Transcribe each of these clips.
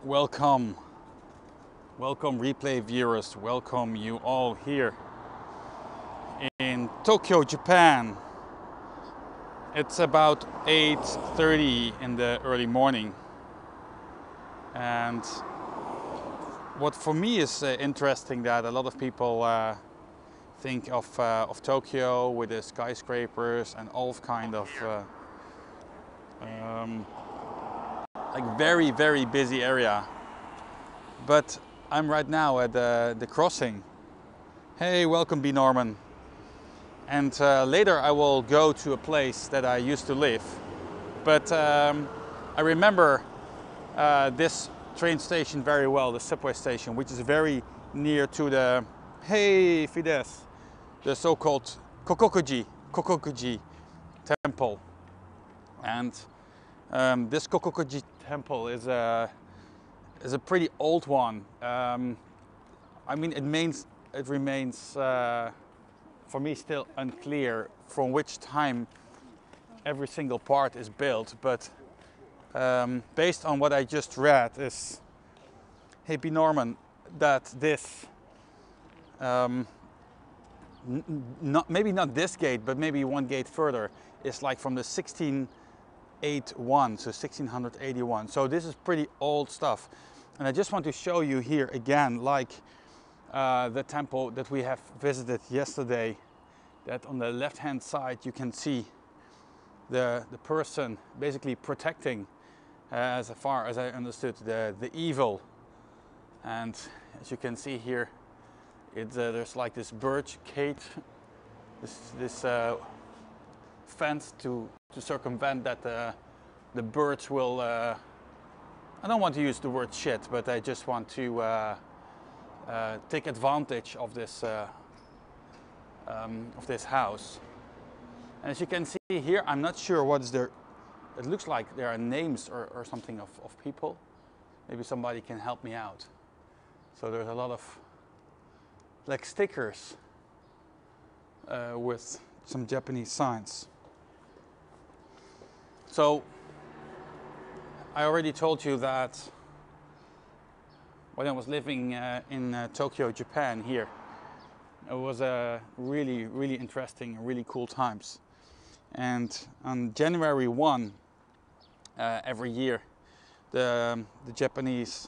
Welcome, welcome replay viewers, welcome you all here in Tokyo, Japan. It's about 8:30 in the early morning, and what for me is interesting that a lot of people think of Tokyo with the skyscrapers and all kind of like very busy area. But I'm right now at the crossing. Hey, welcome B. Norman. And later I will go to a place that I used to live. But I remember this train station very well, the subway station, which is very near to the, hey Fides, the so-called Gokokuji temple. And this Gokokuji temple is a pretty old one. I mean, it remains for me still unclear from which time every single part is built, but based on what I just read is, hey B. Norman, that this maybe not this gate, but maybe one gate further is like from the 1681, so 1681. So this is pretty old stuff. And I just want to show you here again, like the temple that we have visited yesterday, that on the left hand side you can see the person basically protecting, as far as I understood, the evil. And as you can see here, there's like this birch cage, this fence to circumvent that the birds will, I don't want to use the word shit, but I just want to take advantage of this house. And as you can see here, I'm not sure what is there. It looks like there are names or something of people. Maybe somebody can help me out. So there's a lot of like stickers with some Japanese signs. So I already told you that when I was living in Tokyo, Japan here, it was really interesting, really cool times. And on January 1 every year, the Japanese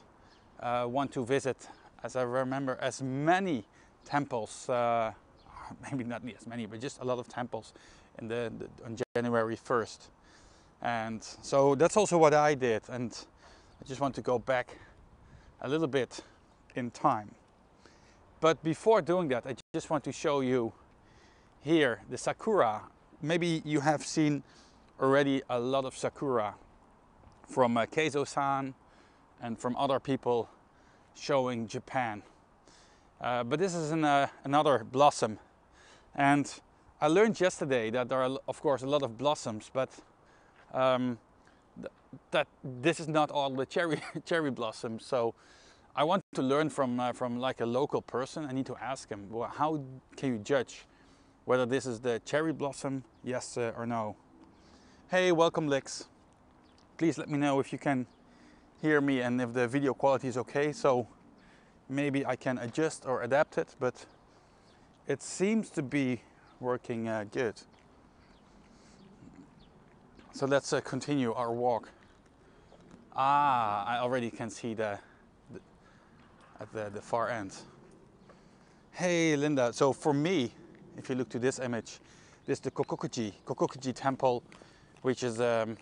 want to visit, as I remember, as many temples, maybe not as many, but just a lot of temples on January 1st. And so that's also what I did, and I just want to go back a little bit in time. But before doing that, I just want to show you here the sakura. Maybe you have seen already a lot of sakura from Keizo-san and from other people showing Japan. But this is another blossom. And I learned yesterday that there are, of course, a lot of blossoms, but that this is not all the cherry blossoms. So I want to learn from like a local person. I need to ask him, well, how can you judge whether this is the cherry blossom, yes or no? Hey, welcome Lix. Please let me know if you can hear me and if the video quality is okay, so maybe I can adjust or adapt it, but it seems to be working good. So let's continue our walk. I already can see at the far end. Hey Linda, so for me, if you look to this image, this is the Gokokuji temple, which is from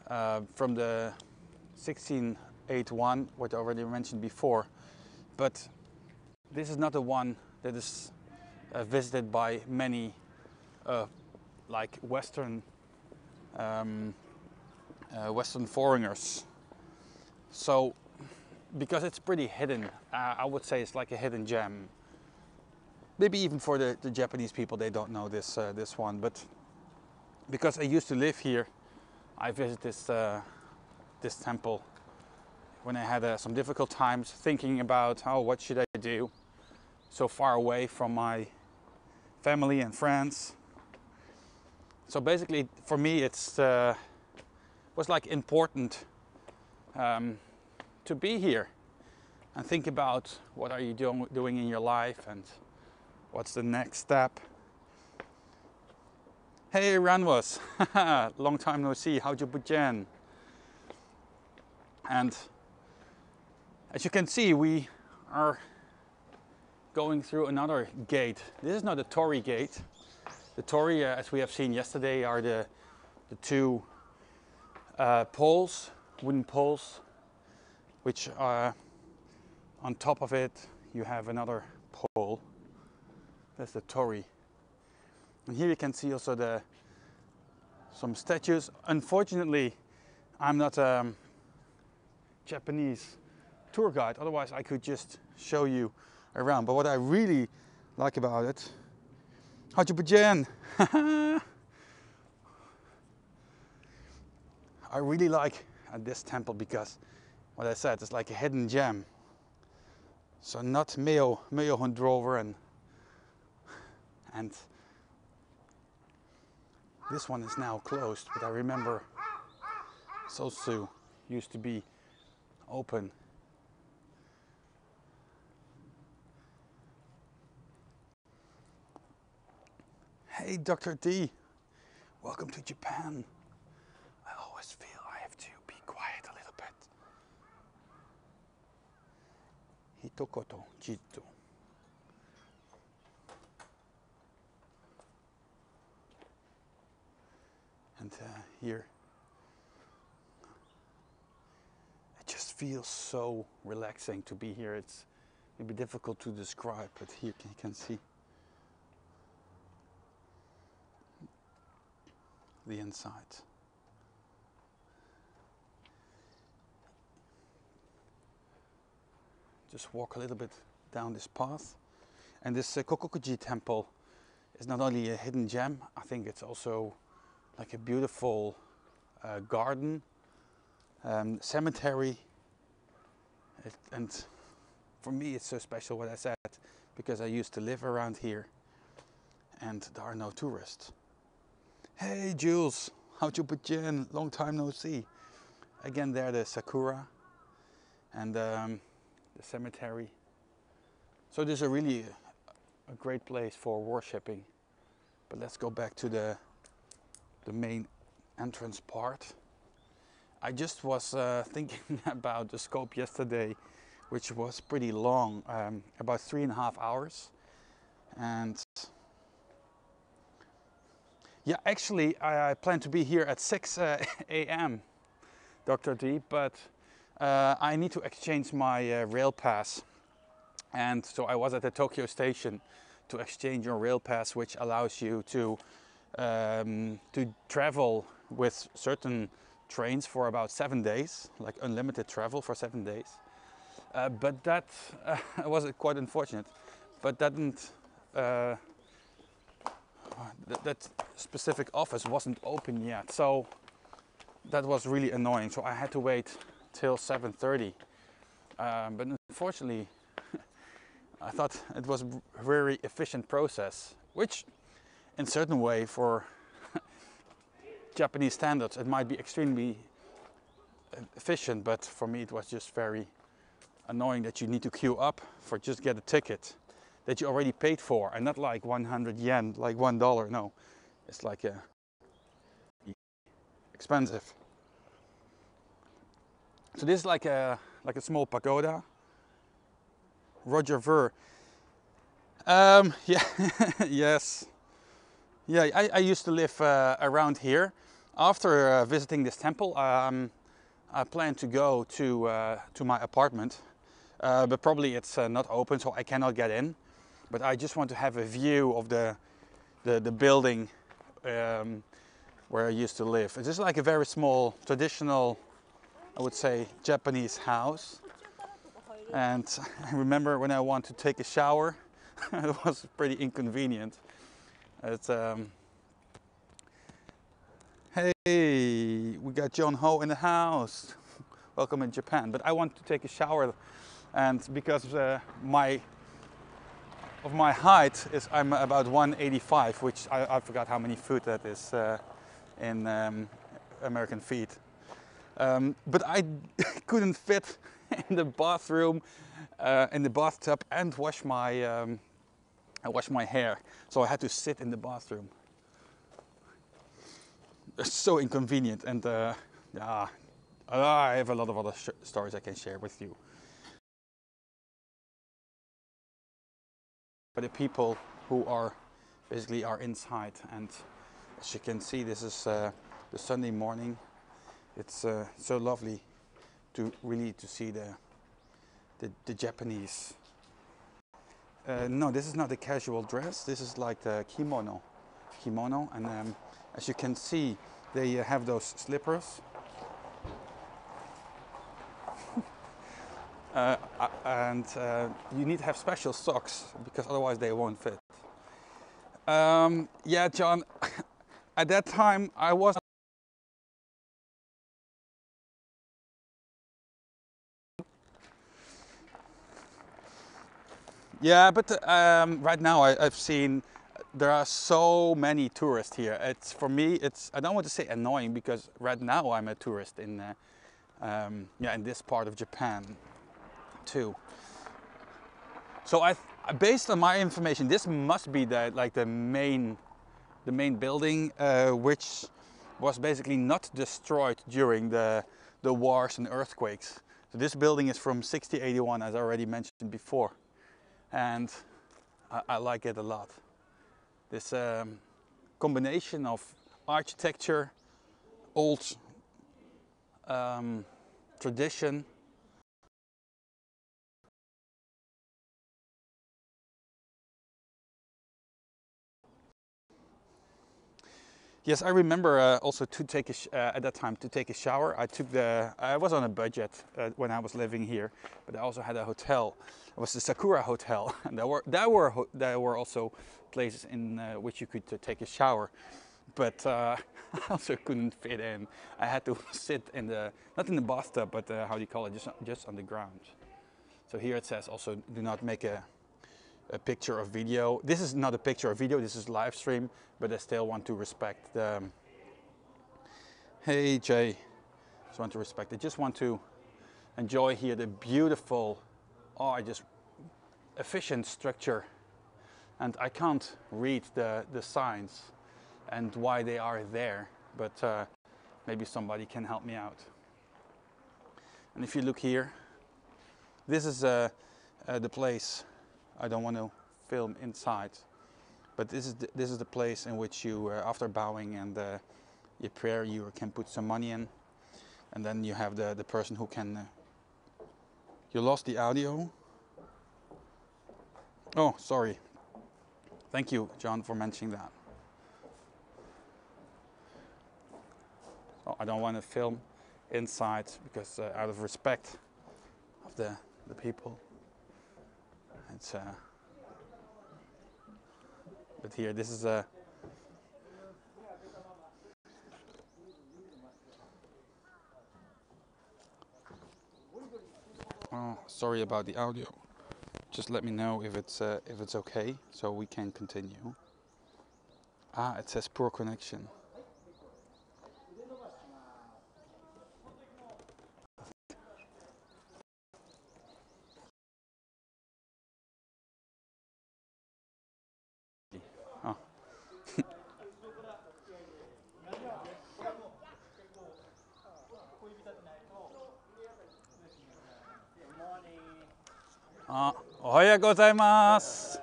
the 1681, what I already mentioned before. But this is not the one that is visited by many like Western foreigners. So because it's pretty hidden, I would say it's like a hidden gem. Maybe even for the Japanese people, they don't know this one. But because I used to live here, I visited this temple when I had some difficult times thinking about, oh, what should I do so far away from my family and friends. So basically, for me, it's was like important to be here and think about what are you doing in your life and what's the next step. Hey Ranwas, long time no see, how'd you Bujen? And as you can see, we are going through another gate. This is not the torii gate. The torii, as we have seen yesterday, are the two poles, wooden poles, which are on top of it you have another pole. That's the torii. And here you can see also some statues. Unfortunately, I'm not a Japanese tour guide, otherwise I could just show you around. But what I really like about it, Hajupujen! I really like this temple because what I said is like a hidden gem. So not Meo Hundrover and this one is now closed, but I remember Sosu used to be open. Hey Dr. D, welcome to Japan. I always feel I have to be quiet a little bit. Hitokoto jitto. And here, it just feels so relaxing to be here. It's maybe difficult to describe, but here you can see the inside. Just walk a little bit down this path. And this Gokokuji temple is not only a hidden gem, I think it's also like a beautiful garden, cemetery. And for me it's so special what I said, because I used to live around here and there are no tourists. Hey Jules, how'd you put in? Long time no see. Again there the sakura and the cemetery. So this is really a great place for worshipping. But let's go back to the main entrance part. I just was thinking about the scope yesterday, which was pretty long, about 3.5 hours. And yeah, actually I plan to be here at 6 a.m. Dr. D, but I need to exchange my rail pass. And so I was at the Tokyo station to exchange your rail pass, which allows you to travel with certain trains for about 7 days, like unlimited travel for 7 days. But that was quite unfortunate. But that didn't. That specific office wasn't open yet, so that was really annoying. So I had to wait till 7:30. But unfortunately, I thought it was a very efficient process, which in certain way for Japanese standards it might be extremely efficient, but for me it was just very annoying that you need to queue up for just get a ticket that you already paid for, and not like 100 yen, like $1. No, it's like expensive. So this is like a small pagoda. Roger Ver. Yeah, yes. Yeah, I used to live around here. After visiting this temple, I plan to go to my apartment, but probably it's not open, so I cannot get in. But I just want to have a view of the building where I used to live. It's just like a very small, traditional, I would say, Japanese house. And I remember when I want to take a shower, it was pretty inconvenient. It's hey, we got John Ho in the house. Welcome in Japan. But I want to take a shower, and because of my height is I'm about 185, which I forgot how many feet that is in American feet. But I couldn't fit in the bathroom, in the bathtub, and wash my hair, so I had to sit in the bathroom. It's so inconvenient, and yeah, I have a lot of other stories I can share with you. But the people who are basically are inside, and as you can see, this is the Sunday morning. It's so lovely to really to see the Japanese. No, this is not a casual dress. This is like the kimono, and as you can see, they have those slippers. And you need to have special socks because otherwise they won't fit. Yeah, John, at that time I was. Yeah, but right now I've seen there are so many tourists here. It's for me, it's I don't want to say annoying because right now I'm a tourist in yeah, in this part of Japan too. So based on my information, this must be the main building, which was basically not destroyed during the wars and earthquakes. So this building is from 1681, as I already mentioned before, and I like it a lot. This combination of architecture, old tradition. Yes, I remember also to take at that time to take a shower. I was on a budget when I was living here, but I also had a hotel. It was the Sakura Hotel, and there were also places in which you could take a shower, but I also couldn't fit in. I had to sit in not in the bathtub, but how do you call it, just on the ground. So here it says also, do not make a picture or video. This is not a picture or video, this is live stream, but I still want to respect the... Hey Jay, just want to respect it. Just want to enjoy here the beautiful, efficient structure. And I can't read the signs and why they are there, but maybe somebody can help me out. And if you look here, this is the place. I don't want to film inside, but this is the place in which you, after bowing and your prayer, you can put some money in, and then you have the person who can. You lost the audio. Oh, sorry. Thank you, John, for mentioning that. Oh, I don't want to film inside because out of respect of the people. It's but here this is a oh, sorry about the audio. Just let me know if it's okay so we can continue. Ah, it says poor connection. Oh. Ah, ohayou gozaimasu.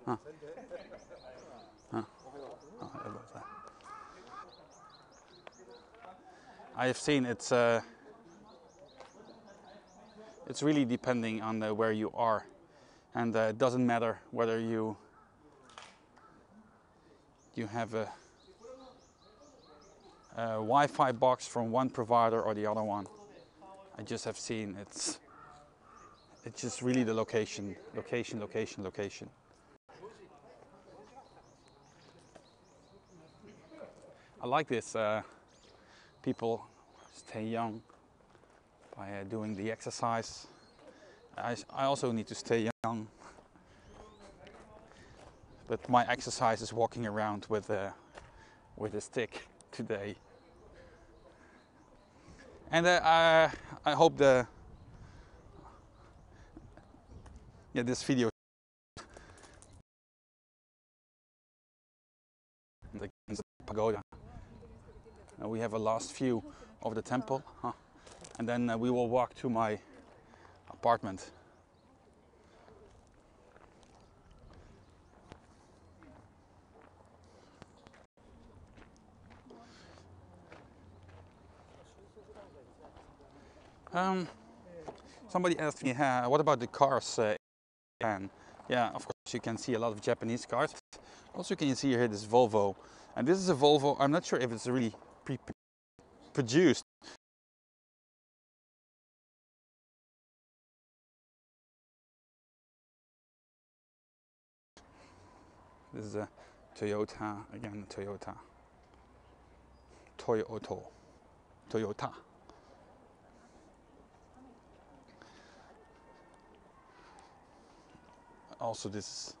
Ah. Ah. I have seen it's really depending on where you are, and it doesn't matter whether you have a Wi-Fi box from one provider or the other one. I just have seen it's just really the location. I like this. People stay young by doing the exercise. I also need to stay young, but my exercise is walking around with a stick today. And I hope this video against the pagoda. We have a last view of the temple, and then we will walk to my apartment. Somebody asked me, what about the cars in Japan? Yeah, of course you can see a lot of Japanese cars. Also you can see here this Volvo. And this is a Volvo, I'm not sure if it's really produced. This is a Toyota, again Toyota. Toyota. Also this is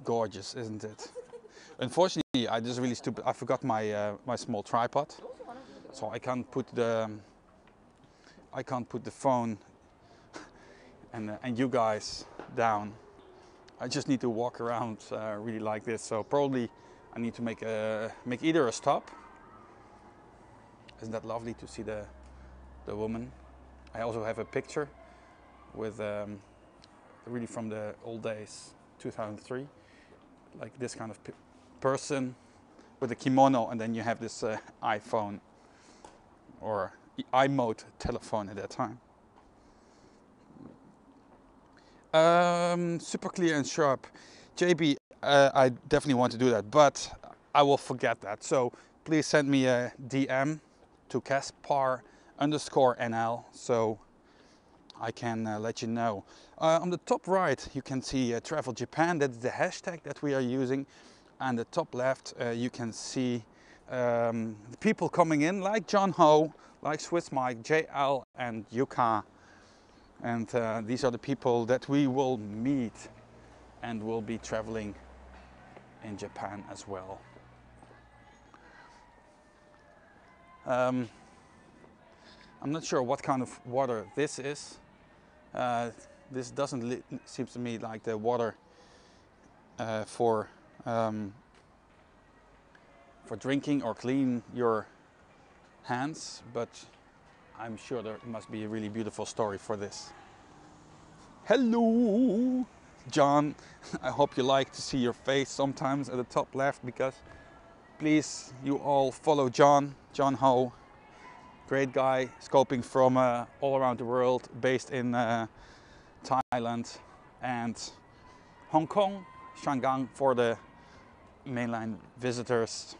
gorgeous, isn't it? Unfortunately, I just really stupid. I forgot my my small tripod, so I can't put the phone and you guys down. I just need to walk around really like this. So probably I need to make either a stop. Isn't that lovely to see the woman? I also have a picture with really from the old days, 2003, like this kind of person with a kimono, and then you have this iPhone or iMode telephone at that time. Super clear and sharp. JB, I definitely want to do that, but I will forget that. So please send me a DM to Caspar_NL so I can let you know. On the top right you can see Travel Japan. That's the hashtag that we are using. And the top left you can see the people coming in, like John Ho, like Swiss Mike, JL and Yuka. And these are the people that we will meet and will be traveling in Japan as well. I'm not sure what kind of water this is. This doesn't seem to me like the water for drinking or clean your hands, but I'm sure there must be a really beautiful story for this. Hello, John. I hope you like to see your face sometimes at the top left, because please, you all follow John Ho. Great guy, scoping from all around the world, based in Thailand and Hong Kong, Shanghai for the mainland visitors.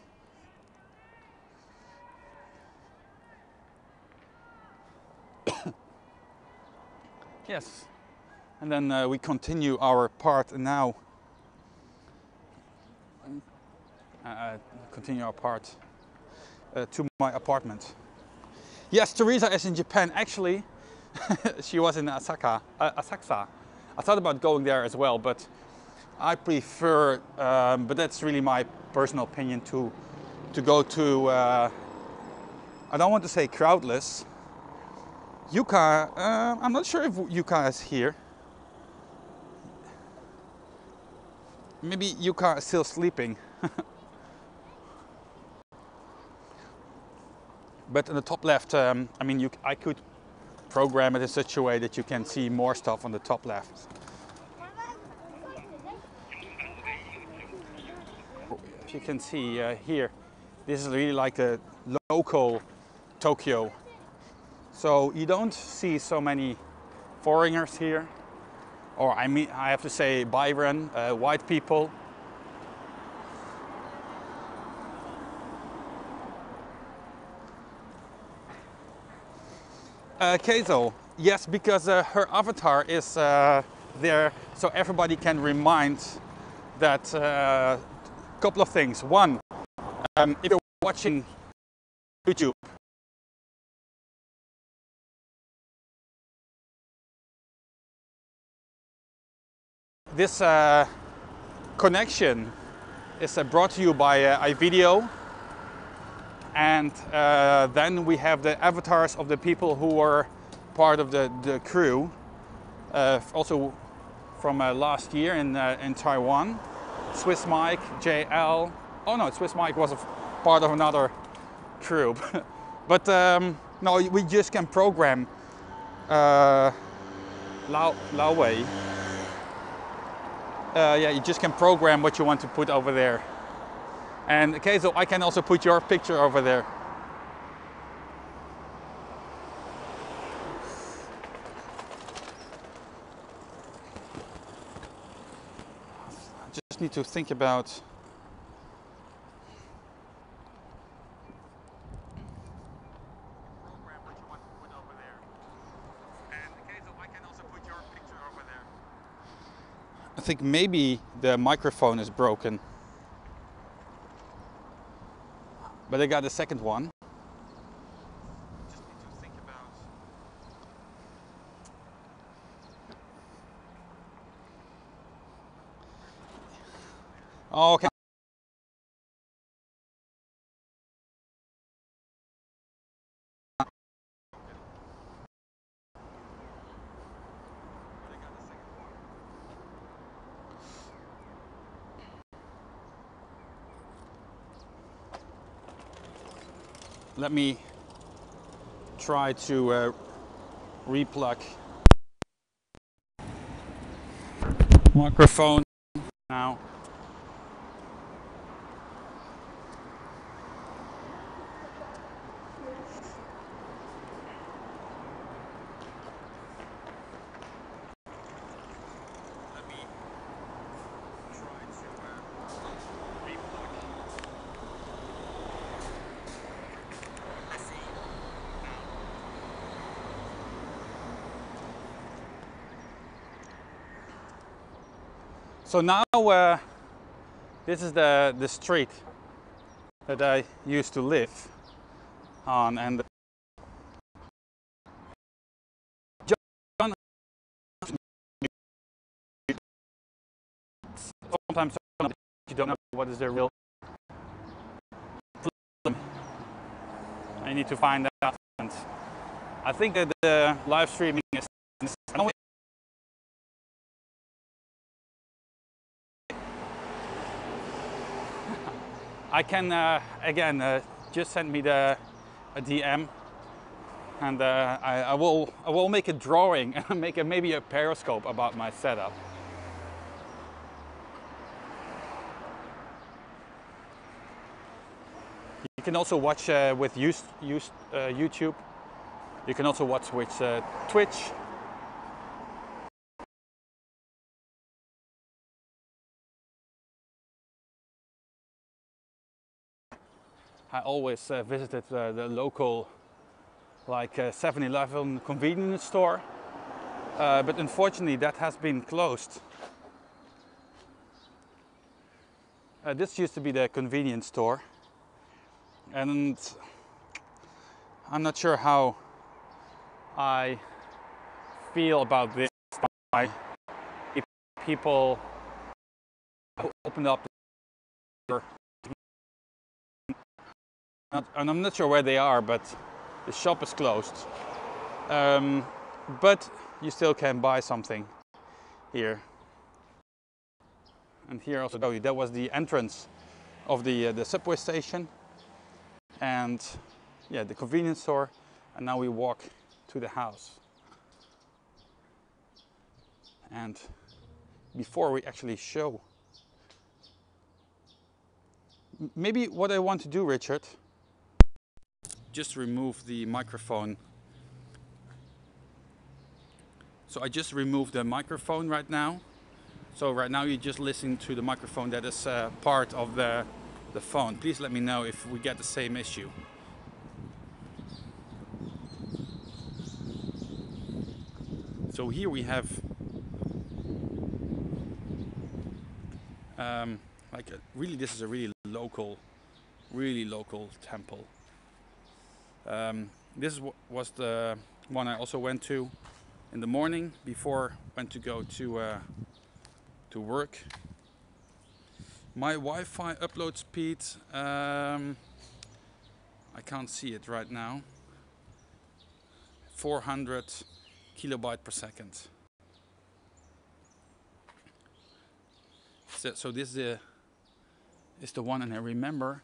Yes, and then we continue our part now. To my apartment. Yes, Teresa is in Japan. Actually, she was in Asakusa. I thought about going there as well, but I prefer, but that's really my personal opinion, to go to, I don't want to say crowdless. Yuka, I'm not sure if Yuka is here. Maybe Yuka is still sleeping. But in the top left, I mean, I could program it in such a way that you can see more stuff on the top left. If you can see here, this is really like a local Tokyo. So you don't see so many foreigners here, or I mean, I have to say Byron, white people. Keizo, yes, because her avatar is there, so everybody can remind that couple of things. One, if you're watching YouTube, this connection is brought to you by iVideo. And then we have the avatars of the people who were part of the crew, also from last year in Taiwan. Swiss Mike, JL. Oh no, Swiss Mike was part of another crew. But no, we just can program Lao Wei. Yeah, you just can program what you want to put over there. And okay, so I can also put your picture over there. I just need to think about I think maybe the microphone is broken. But I got the second one. Just need to think about. Oh, okay. Let me try to replug microphone now. Let me try to replug. So now this is the street that I used to live on, and sometimes you don't know what is the real problem. I need to find out. And I think that the live streaming is I can again just send me a DM, and I will make a drawing and make maybe a periscope about my setup. You can also watch with YouTube. You can also watch with Twitch. I always visited the local, like 7-Eleven convenience store, but unfortunately that has been closed. This used to be the convenience store, and I'm not sure how I feel about this. People open up the and I'm not sure where they are, but the shop is closed. But you still can buy something here. And here also, that was the entrance of the subway station, and yeah, the convenience store. And now we walk to the house. And before we actually show, maybe what I want to do, Richard, just remove the microphone. So I just removed the microphone right now. So right now you're just listening to the microphone that is part of the phone. Please let me know if we get the same issue. So here we have really, this is a really local temple. This was the one I also went to in the morning before I went to go to work. My Wi-Fi upload speed, I can't see it right now. 400 kilobyte per second. So this is the one, and I remember.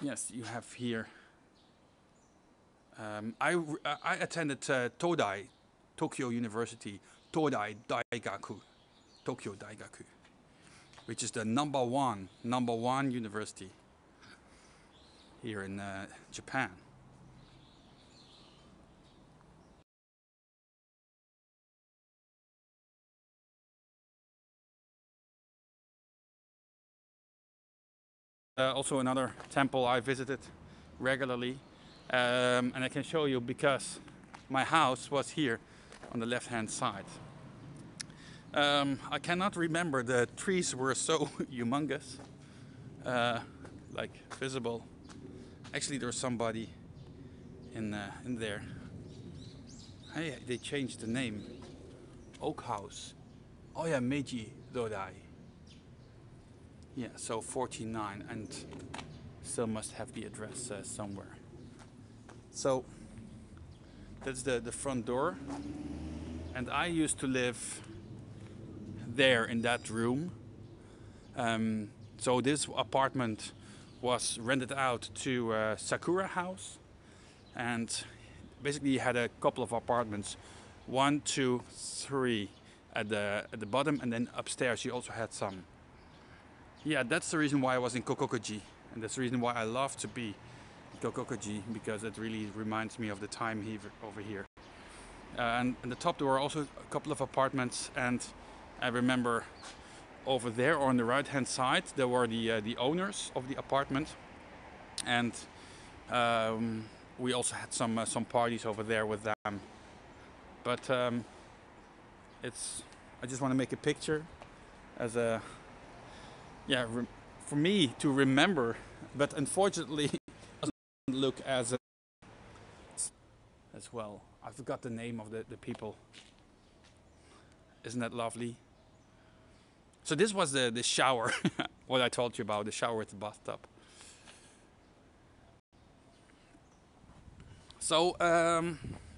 Yes, you have here. I attended Todai, Tokyo University, Todai Daigaku, Tokyo Daigaku, which is the number one university here in Japan. Also another temple I visited regularly, and I can show you because my house was here on the left hand side. I cannot remember, the trees were so humongous, like visible. Actually there's somebody in there. Hey, they changed the name. Oak House. Oh yeah, Meiji Dodai. Yeah, so 49, and still must have the address somewhere. So that's the front door, and I used to live there in that room. So this apartment was rented out to Sakura House, and basically you had a couple of apartments, 1, 2, 3 at the bottom, and then upstairs you also had some. Yeah, that's the reason why I was in Gokokuji, and that's the reason why I love to be in Gokokuji, because it really reminds me of the time over here. And the top there were also a couple of apartments, and I remember over there on the right hand side there were the owners of the apartment, and we also had some parties over there with them. But I just want to make a picture as a for me to remember, but unfortunately it doesn't look as well. I forgot the name of the people. Isn't that lovely? So this was the shower, what I told you about, the shower at the bathtub. So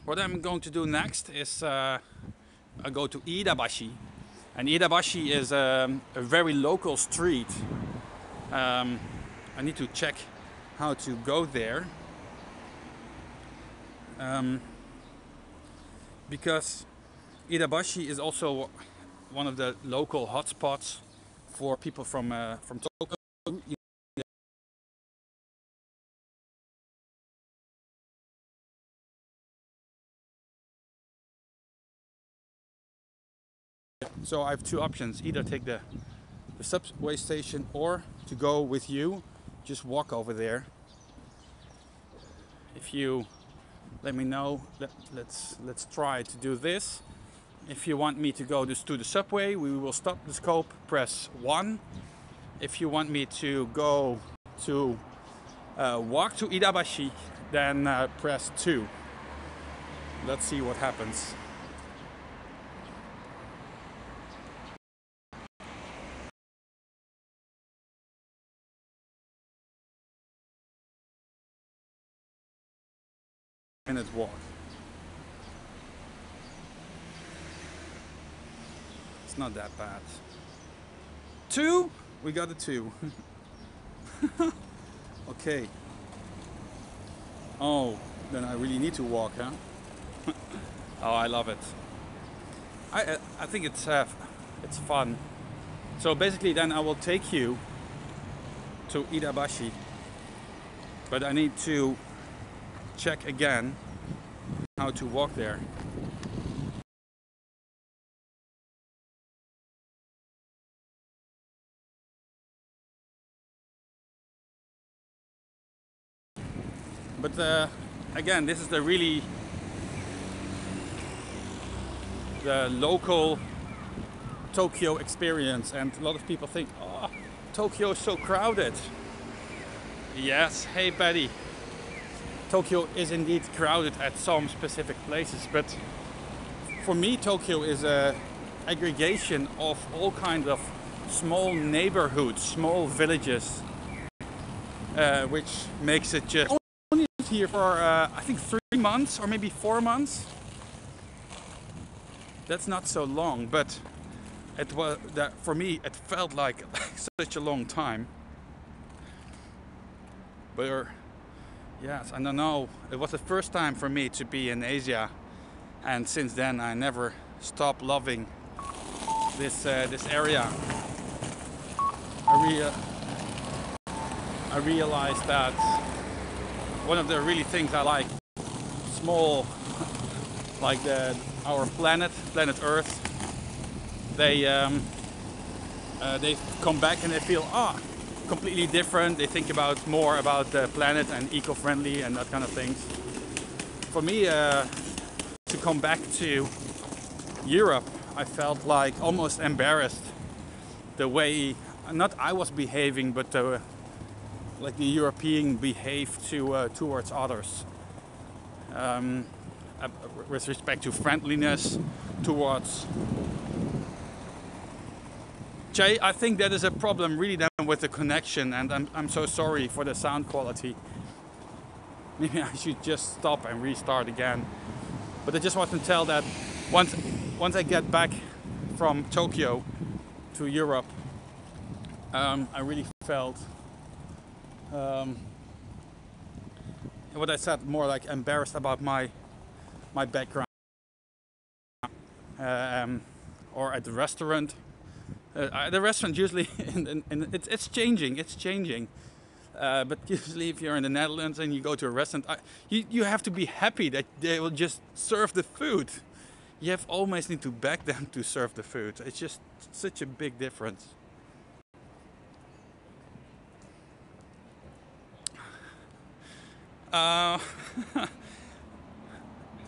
what I'm going to do next is I go to Iidabashi. And Iidabashi is a very local street. I need to check how to go there. Because Iidabashi is also one of the local hotspots for people from Tokyo. So I have two options: either take the subway station, or to go with you, just walk over there. If you let me know, let's try to do this. If you want me to go to the subway, we will stop the scope, press 1. If you want me to go to walk to Iidabashi, then press 2. Let's see what happens. Minute walk. It's not that bad. 2? We got a 2. Okay. Oh, then I really need to walk, huh? Oh, I love it. I think it's fun. So basically, then I will take you to Iidabashi, but I need to check again how to walk there. But again, this is the local Tokyo experience, and a lot of people think, oh, Tokyo is so crowded. Yes, hey buddy. Tokyo is indeed crowded at some specific places, but for me Tokyo is an aggregation of all kinds of small neighborhoods, small villages, which makes it just here for I think 3 months or maybe 4 months. That's not so long, but it was that for me. It felt like such a long time. But yes, I don't know. It was the first time for me to be in Asia, and since then I never stopped loving this area. I realized that one of the really things I like, small, like our planet Earth, they come back and they feel completely different. They think about more about the planet and eco-friendly and that kind of things. For me, to come back to Europe, I felt like almost embarrassed the way not I was behaving, but like the European behave towards others, with respect to friendliness towards. Jay, I think that is a problem really then with the connection, and I'm so sorry for the sound quality. Maybe I should just stop and restart again. But I just want to tell that once I get back from Tokyo to Europe, I really felt what I said, more like embarrassed about my background, or at the restaurant. The restaurant usually, it's changing. But usually, if you're in the Netherlands and you go to a restaurant, you have to be happy that they will just serve the food. You have almost need to beg them to serve the food. It's just such a big difference.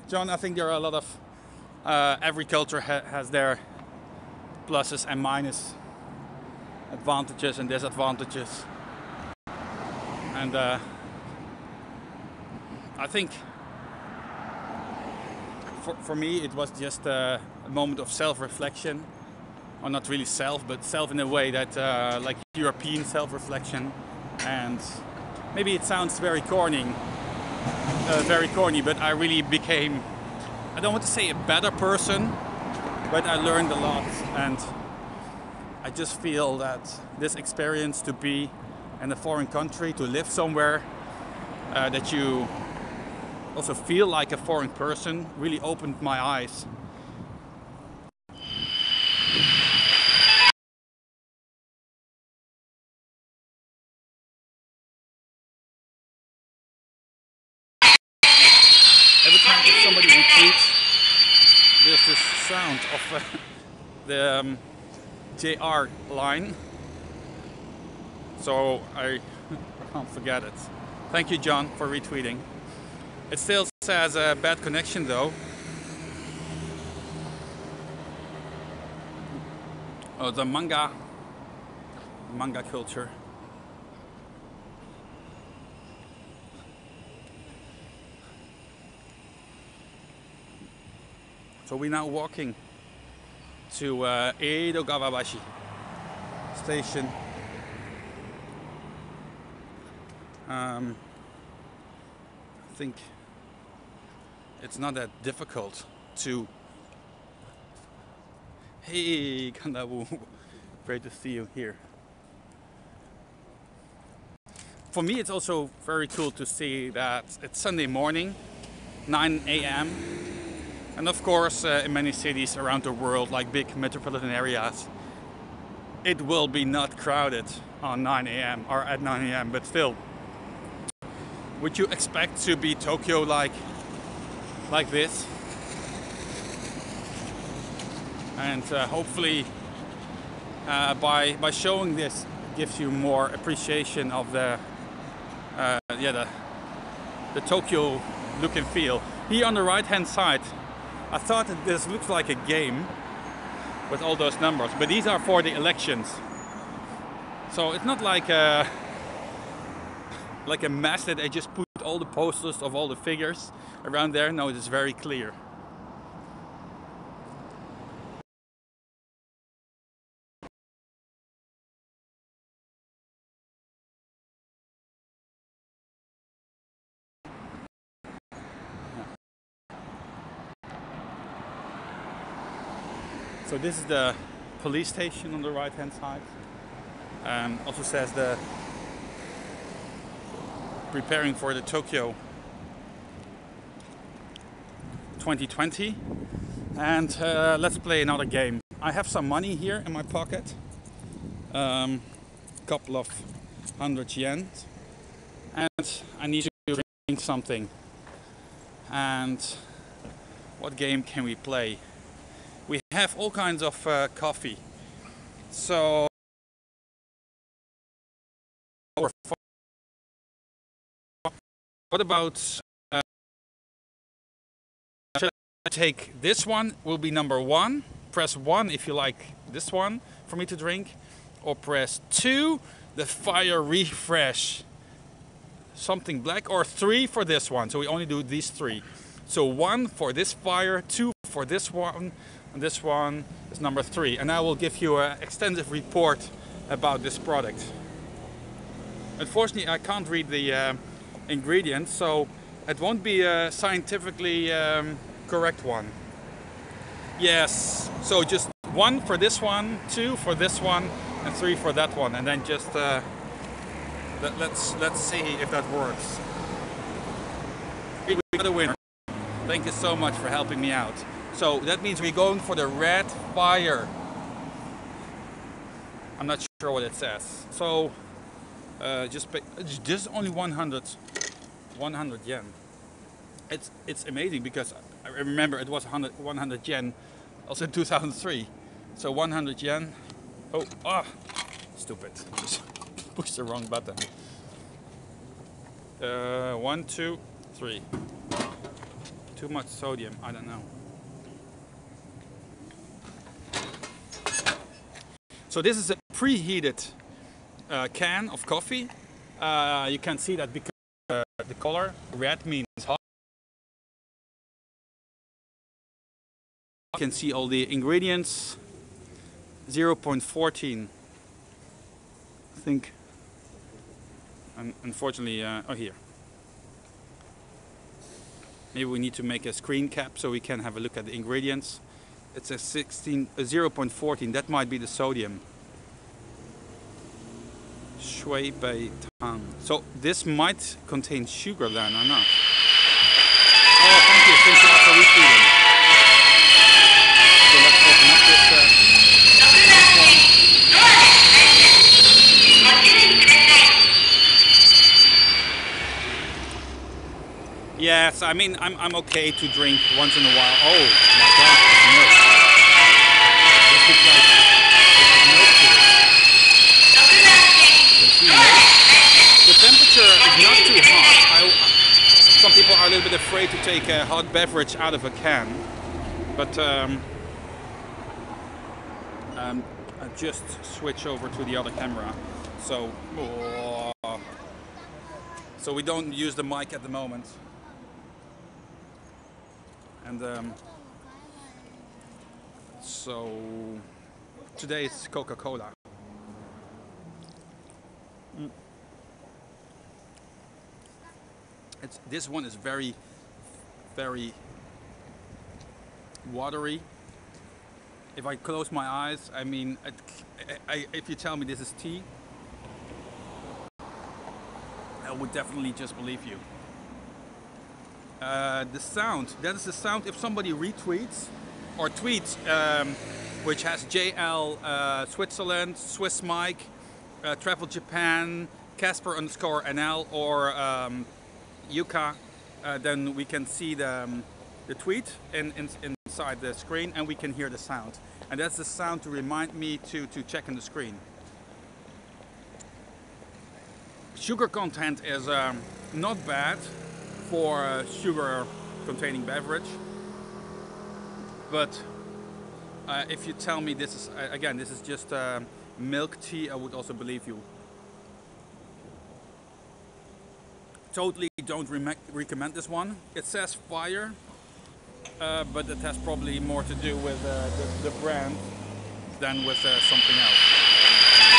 John, I think there are a lot of every culture has their pluses and minus, advantages and disadvantages, and I think for me it was just a moment of self-reflection, or not really self, but self in a way that like European self-reflection, and maybe it sounds very corny, but I really became, I don't want to say a better person, but I learned a lot, and I just feel that this experience to be in a foreign country, to live somewhere that you also feel like a foreign person, really opened my eyes. Every time that somebody retreats, there's this sound of the JR line, so I can't forget it. Thank you, John, for retweeting. It still says a bad connection though. Oh, the manga culture. So we're now walking to Edogawabashi station. I think it's not that difficult to. Hey, Kandabu, great to see you here. For me, it's also very cool to see that it's Sunday morning, 9 a.m. And of course, in many cities around the world, like big metropolitan areas, it will be not crowded on 9 a.m. or at 9 a.m. But still, would you expect to be Tokyo like this? And hopefully, by showing this, gives you more appreciation of the Tokyo look and feel. Here on the right-hand side, I thought that this looks like a game with all those numbers, but these are for the elections. So it's not like a mess that they just put all the posters of all the figures around there. No, it is very clear. So this is the police station on the right hand side. Also says the preparing for the Tokyo 2020. And let's play another game. I have some money here in my pocket. Couple of 100 yen. And I need to drink something. And what game can we play? We have all kinds of coffee. So what about should I take this one? Will be number 1. Press 1 if you like this one for me to drink, or press 2, the fire refresh, something black, or 3 for this one. So we only do these 3. So 1 for this fire, 2 for this one, and this one is number 3. And I will give you an extensive report about this product. Unfortunately, I can't read the ingredients, so it won't be a scientifically correct one. Yes, so just 1 for this one, 2 for this one, and 3 for that one, and then just let's see if that works. We got a winner. Thank you so much for helping me out. So that means we're going for the red fire. I'm not sure what it says. So just pay, just only 100 yen. It's amazing because I remember it was 100 yen also in 2003. So 100 yen. Oh, stupid. Just push the wrong button. 1, 2, 3. Too much sodium, I don't know. So this is a preheated can of coffee. You can see that because the color red means hot. You can see all the ingredients. 0.14. I think. Unfortunately, oh here. Maybe we need to make a screen cap so we can have a look at the ingredients. It's a 0.14. That might be the sodium. Shui bei tang. So this might contain sugar then, or not? Oh, thank you. Thank you for retweeting. So let's open up this one. Yes, I mean I'm okay to drink once in a while. Oh my God, it's milk. This looks like milk to it. You can see milk. The temperature is not too hot. Some people are a little bit afraid to take a hot beverage out of a can, but I just switch over to the other camera. So we don't use the mic at the moment. And so today it's Coca-Cola. This one is very, very watery. If I close my eyes, I mean, if you tell me this is tea, I would definitely just believe you. The sound, that is the sound if somebody retweets or tweets, which has JL Switzerland, Swiss Mike, Travel Japan, Casper_NL, or Yuka, then we can see the tweet inside the screen and we can hear the sound. And that's the sound to remind me to check on the screen. Sugar content is not bad for a sugar containing beverage, but if you tell me this is again this is just milk tea, I would also believe you. Totally don't recommend this one. It says fire, but it has probably more to do with the brand than with something else.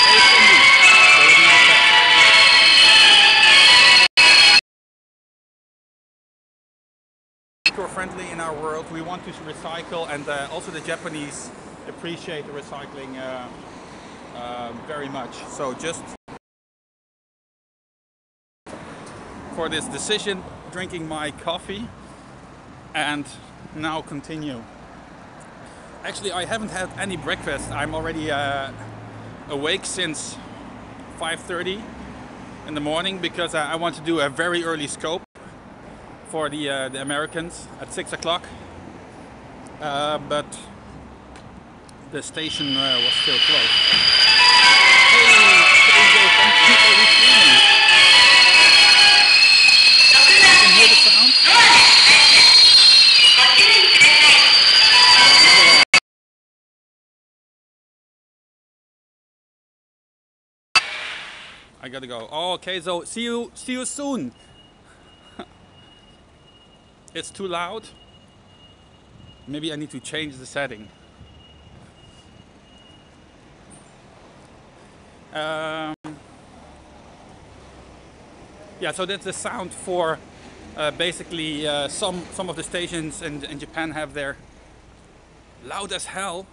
Hey, Cindy. Eco-friendly in our world. We want to recycle, and also the Japanese appreciate the recycling very much. So just for this decision, drinking my coffee and now continue. Actually, I haven't had any breakfast. I'm already awake since 5:30 in the morning because I want to do a very early scope for the Americans at 6 o'clock. But the station was still closed. Hey, thank you for receiving. You can hear the sound? I gotta go. Oh, okay, so see you soon. It's too loud. Maybe I need to change the setting. Yeah, so that's the sound for basically some of the stations in Japan have their loud as hell.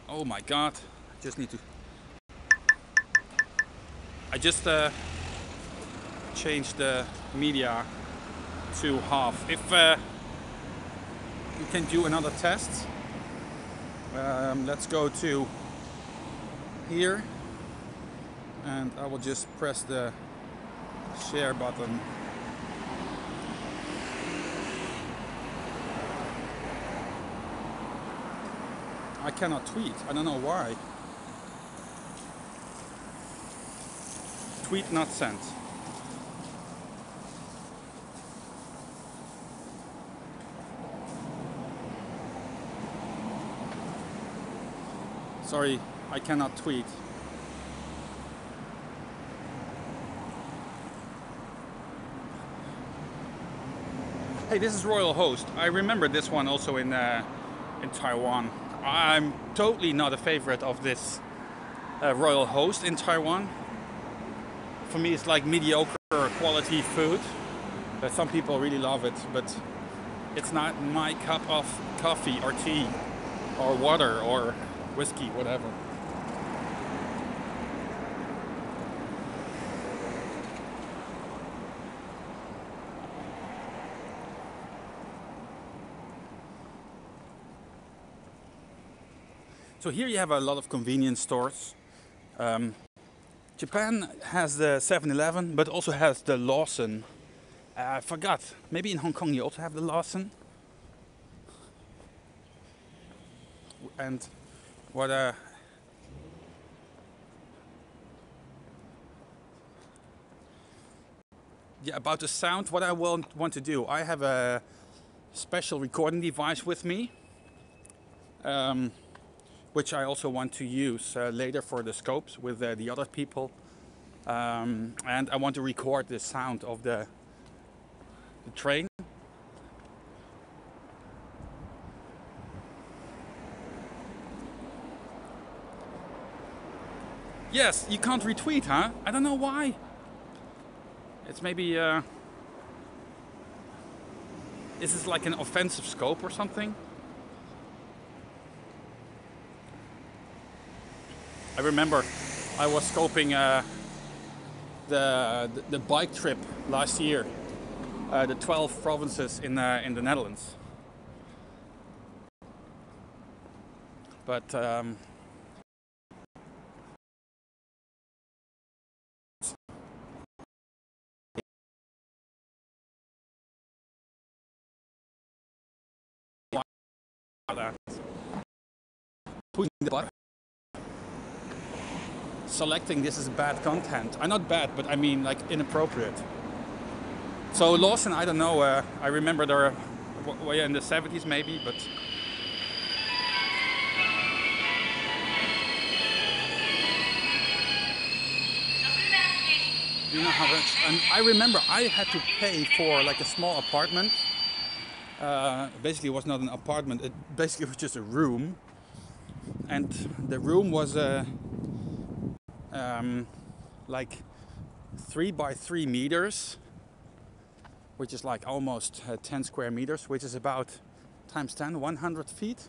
Oh my god! I just changed the media to half. If you can do another test, let's go to here, and I will just press the share button. I cannot tweet. I don't know why. Tweet not sent. Sorry, I cannot tweet. Hey, this is Royal Host. I remember this one also in Taiwan. I'm totally not a favorite of this Royal Host in Taiwan. For me, it's like mediocre quality food. Some people really love it, but it's not my cup of coffee or tea or water or whiskey, whatever. So here you have a lot of convenience stores. Japan has the 7-Eleven, but also has the Lawson. I forgot. Maybe in Hong Kong you also have the Lawson. And what yeah, about the sound, what I want to do, I have a special recording device with me, which I also want to use later for the scopes with the other people, and I want to record the sound of the train. Yes, you can't retweet, huh? I don't know why. It's maybe is this like an offensive scope or something? I remember I was scoping the bike trip last year, the 12 provinces in the Netherlands. But pushing the button. Selecting this is bad content. Not bad, but I mean like inappropriate. So Lawson, I don't know. I remember there were in the 70s maybe, but you know how much. And I remember I had to pay for like a small apartment. Basically, it was not an apartment. It basically was just a room, and the room was like 3 by 3 meters, which is like almost 10 square meters, which is about times 10, 100 feet.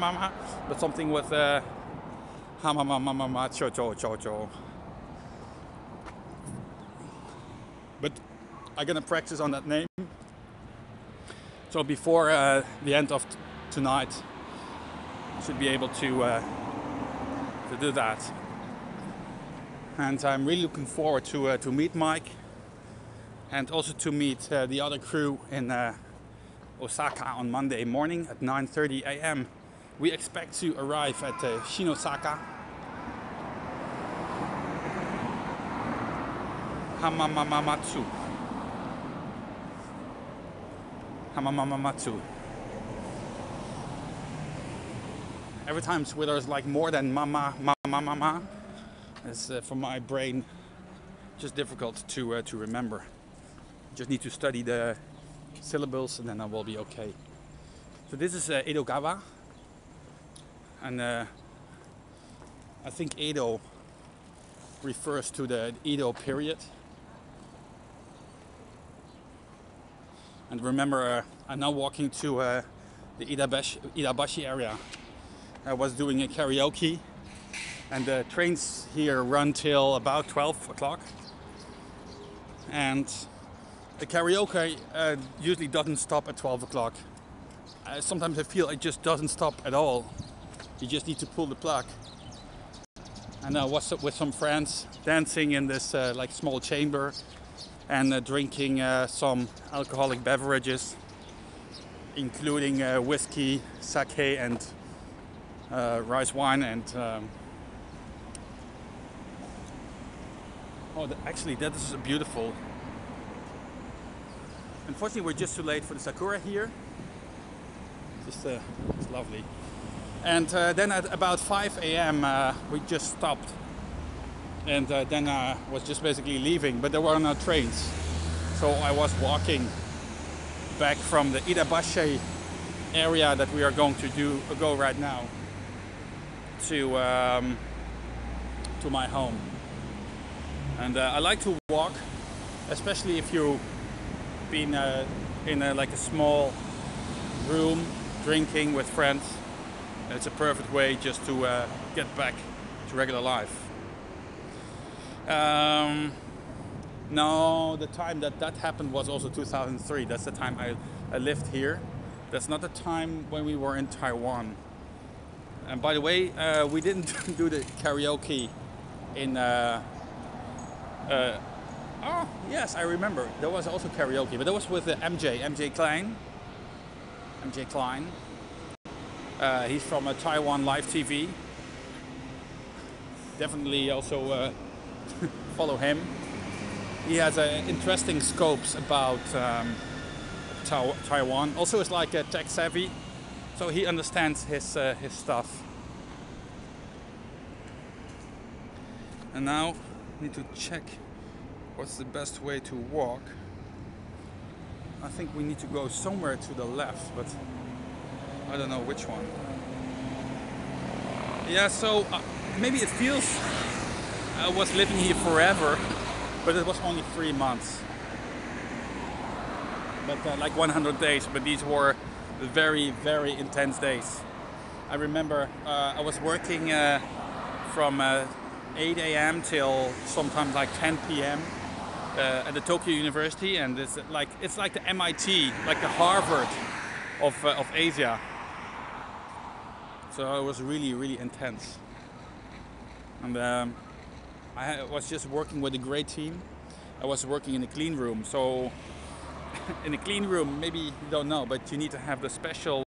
mama, but something with ha ma ma ma ma ma cho cho cho cho. But I'm gonna practice on that name. So before the end of tonight, I should be able to do that. And I'm really looking forward to meet Mike, and also to meet the other crew in Osaka on Monday morning at 9:30 a.m. We expect to arrive at Shinosaka. Hamamamatsu. Hamamamatsu. Every time where there's like more than mama, mama, mama, it's for my brain just difficult to remember. Just need to study the syllables and then I will be okay. So this is Edogawa, and I think Edo refers to the Edo period. And remember, I'm now walking to the Idabashi area. I was doing a karaoke, and the trains here run till about 12 o'clock. And the karaoke usually doesn't stop at 12 o'clock. Sometimes I feel it just doesn't stop at all. You just need to pull the plug. And I was with some friends dancing in this like small chamber and drinking some alcoholic beverages, including whiskey, sake, and rice wine. And actually, that is beautiful. Unfortunately, we're just too late for the sakura here. Just it's lovely. And then at about 5 a.m. We just stopped. And then I was just basically leaving, but there were no trains. So I was walking back from the Idabashi area that we are going to go right now to my home. And I like to walk, especially if you've been in like a small room drinking with friends. It's a perfect way just to get back to regular life. No, the time that happened was also 2003. That's the time I lived here. That's not the time when we were in Taiwan. And by the way, we didn't do the karaoke in... oh, yes, I remember. There was also karaoke, but that was with MJ Klein. MJ Klein. He's from Taiwan Live TV. Definitely also follow him. He has interesting scopes about Taiwan. Also, is like tech savvy, so he understands his stuff. And now need to check what's the best way to walk. I think we need to go somewhere to the left, but I don't know which one. Yeah, so maybe it feels I was living here forever, but it was only 3 months. But like 100 days, but these were very, very intense days. I remember I was working from 8 a.m. till sometimes like 10 p.m. At the Tokyo University, and it's like the MIT, like the Harvard of Asia. So it was really, really intense. And I was just working with a great team. I was working in a clean room. So in a clean room, maybe you don't know, but you need to have the special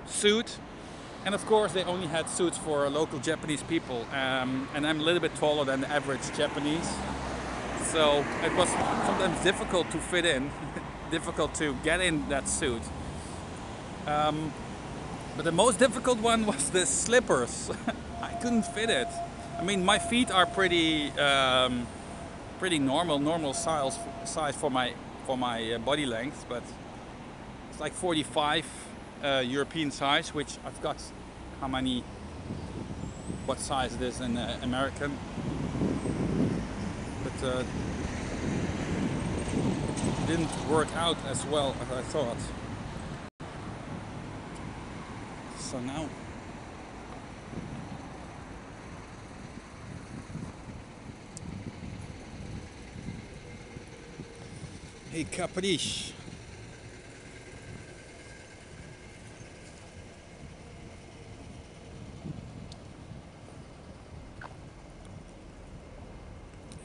suit. And of course, they only had suits for local Japanese people. And I'm a little bit taller than the average Japanese. So it was sometimes difficult to fit in, difficult to get in that suit. But the most difficult one was the slippers. I couldn't fit it. I mean, my feet are pretty normal size for my body length, but it's like 45 European size, which I've got. How many? What size it is in American? But it didn't work out as well as I thought. So now hey Caprice.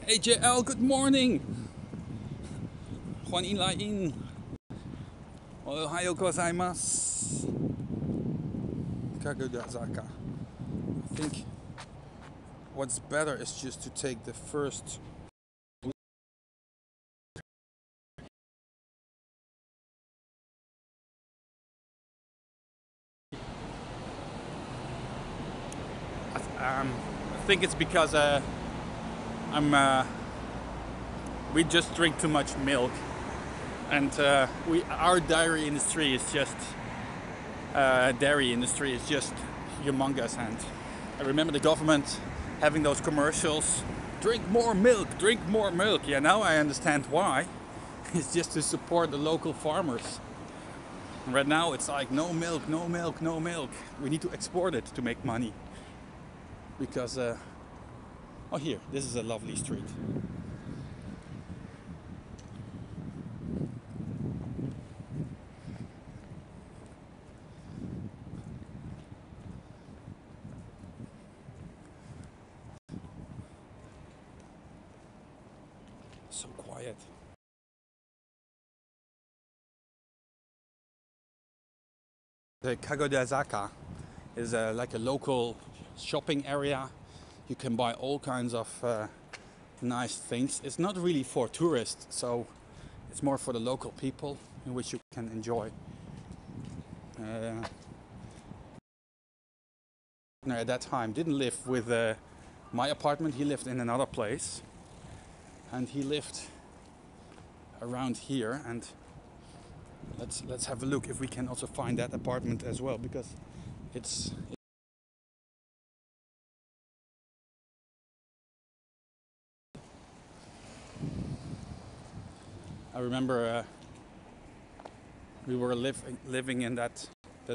Hey JL, good morning. Juan in. Ohayou gozaimasu. Kagudazaka. I think what's better is just to take the first. I think it's because we just drink too much milk, and our dairy industry is just humongous. And I remember the government having those commercials, drink more milk, drink more milk. Yeah, now I understand why. It's just to support the local farmers. And right now it's like no milk, no milk, no milk. We need to export it to make money. Because, oh here, this is a lovely street. So quiet. The Kagodazaka is like a local shopping area. You can buy all kinds of nice things. It's not really for tourists, so it's more for the local people, in which you can enjoy. At that time didn't live with my apartment. He lived in another place, and he lived around here. And let's have a look if we can also find that apartment as well, because it's I remember we were living in that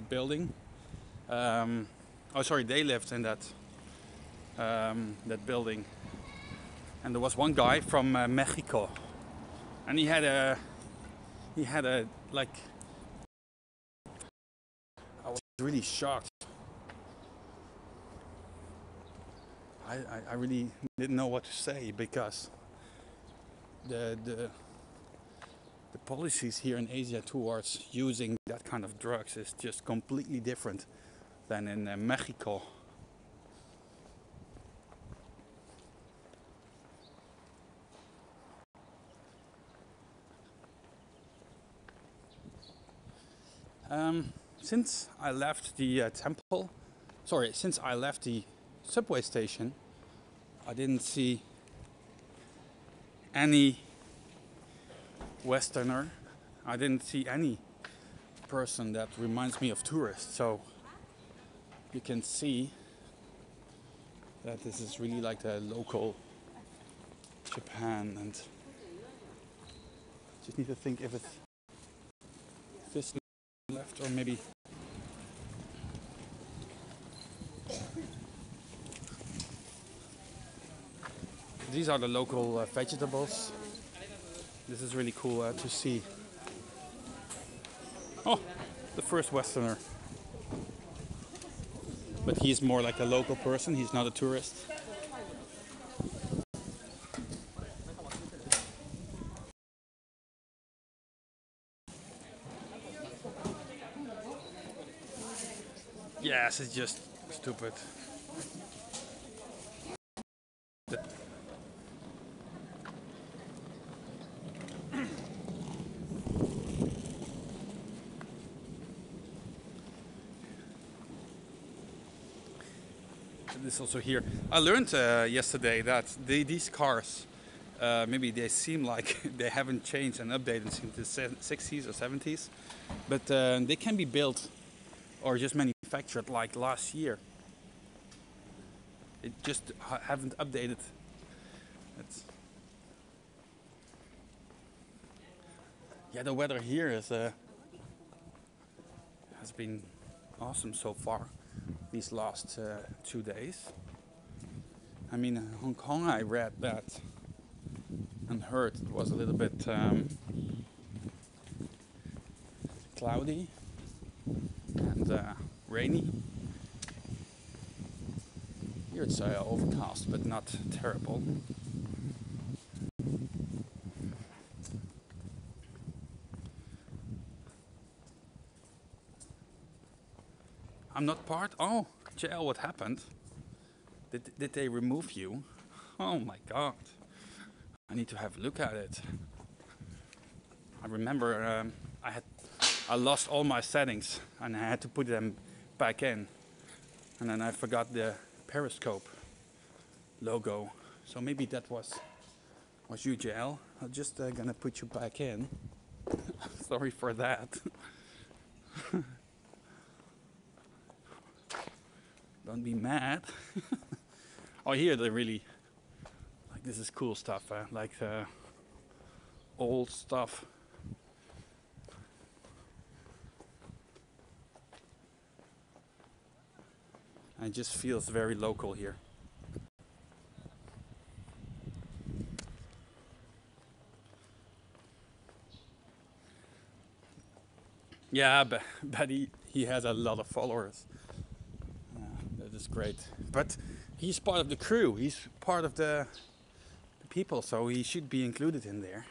building. Oh, sorry, they lived in that building, and there was one guy from Mexico, and he had a like. I was really shocked. I really didn't know what to say, because the policies here in Asia towards using that kind of drugs is just completely different than in Mexico. Since I left the since I left the subway station, I didn't see any Westerner. I didn't see any person that reminds me of tourists. So you can see that this is really like the local Japan, and just need to think if it's this left or maybe. These are the local vegetables. This is really cool to see. Oh, the first Westerner. But he's more like a local person, he's not a tourist. Yes, it's just stupid. This also here. I learned yesterday that these cars, maybe they seem like they haven't changed and updated since the 60s or 70s, but they can be built or just manufactured like last year. It just haven't updated. Yeah, the weather here is has been awesome so far these last 2 days. I mean, in Hong Kong I read that and heard it was a little bit cloudy and rainy. Here it's overcast, but not terrible. I'm not part. Oh, JL, what happened? Did they remove you? Oh my god! I need to have a look at it. I remember I lost all my settings and I had to put them back in, and then I forgot the Periscope logo. So maybe that was you, JL. I'm just gonna put you back in. Sorry for that. Don't be mad. Oh, here they really like this is cool stuff. Like old stuff. It just feels very local here. Yeah, but he has a lot of followers. That is great. But he's part of the crew. He's part of the people, so he should be included in there.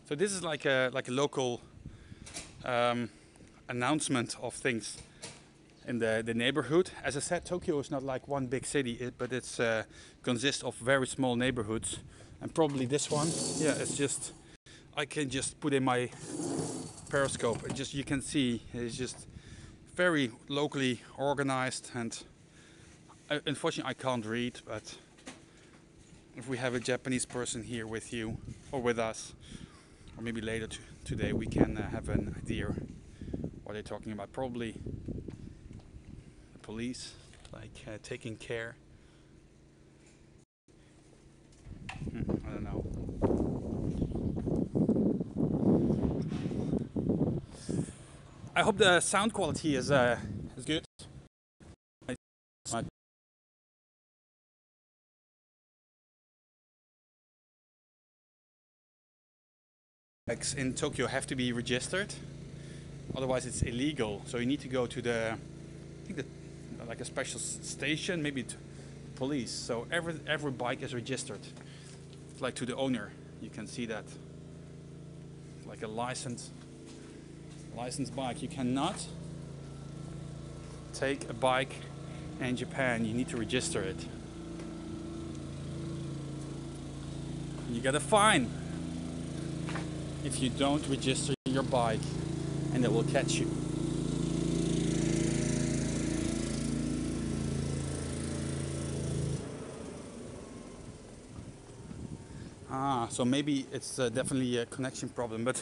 So this is like a local announcement of things in the neighborhood. As I said, Tokyo is not like one big city, but it's consists of very small neighborhoods. And probably this one, yeah, it's just I can just put in my Periscope. It just you can see it's just very locally organized. And unfortunately, I can't read, but if we have a Japanese person here with you or with us, or maybe later today, we can have an idea what they're talking about. Probably the police, like taking care. I don't know. I hope the sound quality is good. Bikes in Tokyo have to be registered, otherwise it's illegal. So you need to go to like a special station, maybe police. So every bike is registered, like to the owner. You can see that, like a licensed bike. You cannot take a bike in Japan. You need to register it. You get a fine if you don't register your bike, and they will catch you. So maybe it's definitely a connection problem, but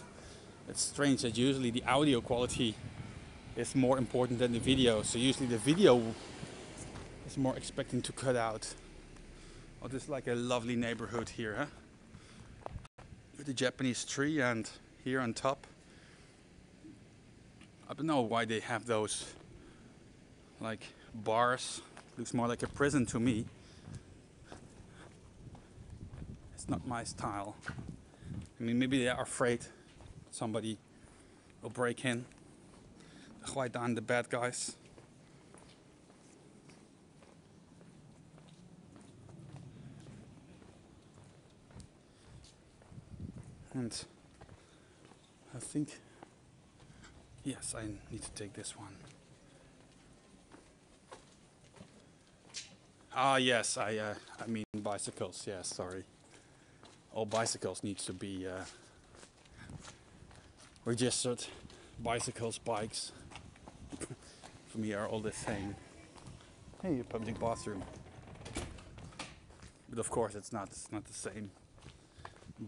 it's strange that usually the audio quality is more important than the video. So usually the video is more expecting to cut out. Oh, this is like a lovely neighborhood here, huh? With the Japanese tree, and here on top, I don't know why they have those like bars. Looks more like a prison to me. It's not my style. I mean, maybe they are afraid somebody will break in. Gooit down the bad guys. And I think, yes, I need to take this one. Yes, I mean bicycles. Yeah, sorry. All bicycles need to be registered. Bicycles, bikes, for me are all the same. Hey, a public bathroom. But of course, it's not the same.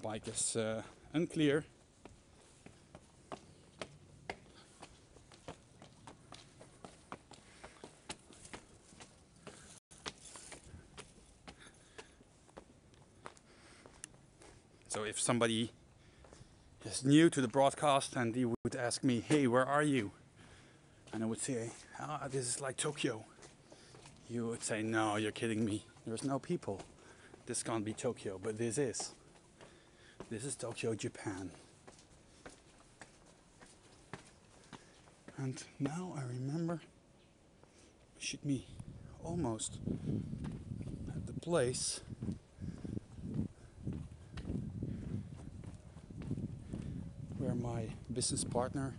Bike is unclear. So if somebody is new to the broadcast and he would ask me, hey, where are you? And I would say, this is like Tokyo. You would say, no, you're kidding me. There's no people. This can't be Tokyo, but this is. This is Tokyo, Japan. And now I remember, should be almost at the place where my business partner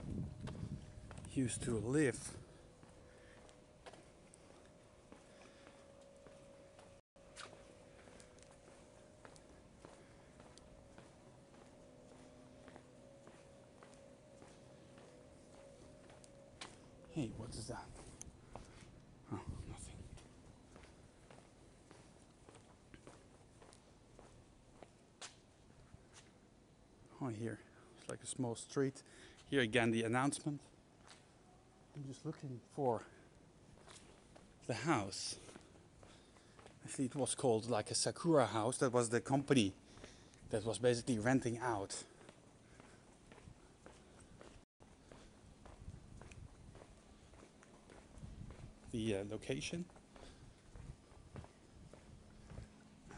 used to live. Hey, what is that? Oh, nothing. Oh, here. It's like a small street. Here again, the announcement. I'm just looking for the house. Actually, it was called like a Sakura house. That was the company that was basically renting out. The location.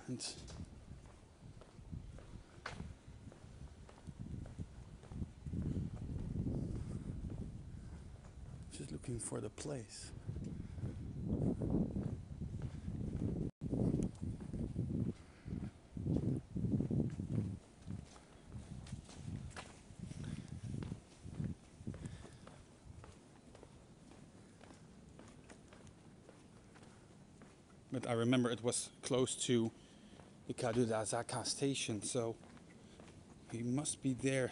And just looking for the place. But I remember it was close to the Kadudazaka station, so we must be there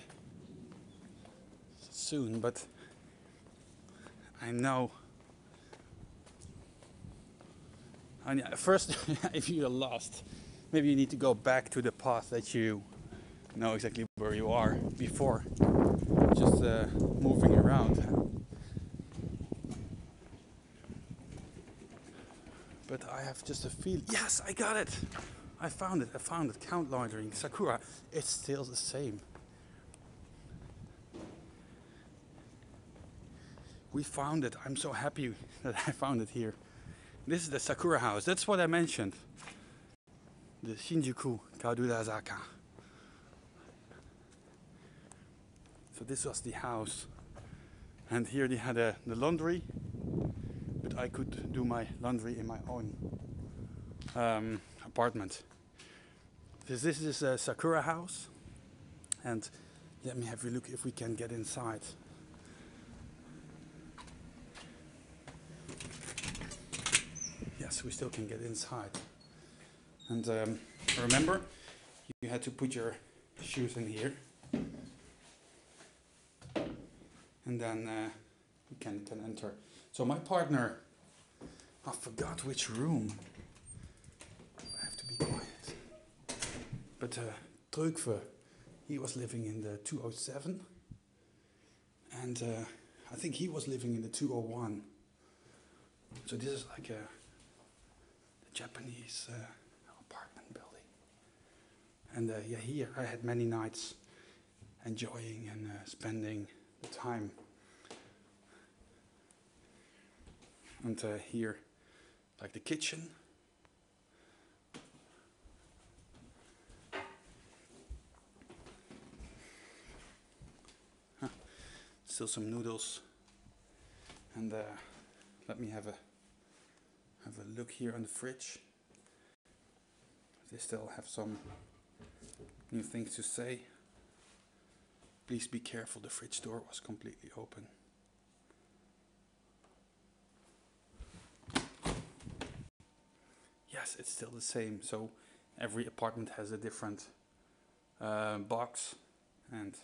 soon. But I know. And first, if you're lost, maybe you need to go back to the path that you know exactly where you are before just moving around. But I have just a feel. Yes, I got it. I found it. Count laundering Sakura. It's still the same. We found it. I'm so happy that I found it here. This is the Sakura house. That's what I mentioned. The Shinjuku Kadurazaka. So this was the house. And here they had the laundry. But I could do my laundry in my own apartment. This is a Sakura house, and let me have a look if we can get inside. Yes, we still can get inside. And remember, you had to put your shoes in here, and then you can enter. So my partner, I forgot which room. I have to be quiet. But Treukve, he was living in the 207, and I think he was living in the 201. So this is like a Japanese apartment building. And yeah, here I had many nights enjoying and spending the time. And here, like the kitchen. Still some noodles. And let me have a look here on the fridge. They still have some new things to say. Please be careful, the fridge door was completely open. Yes, it's still the same. So every apartment has a different box, and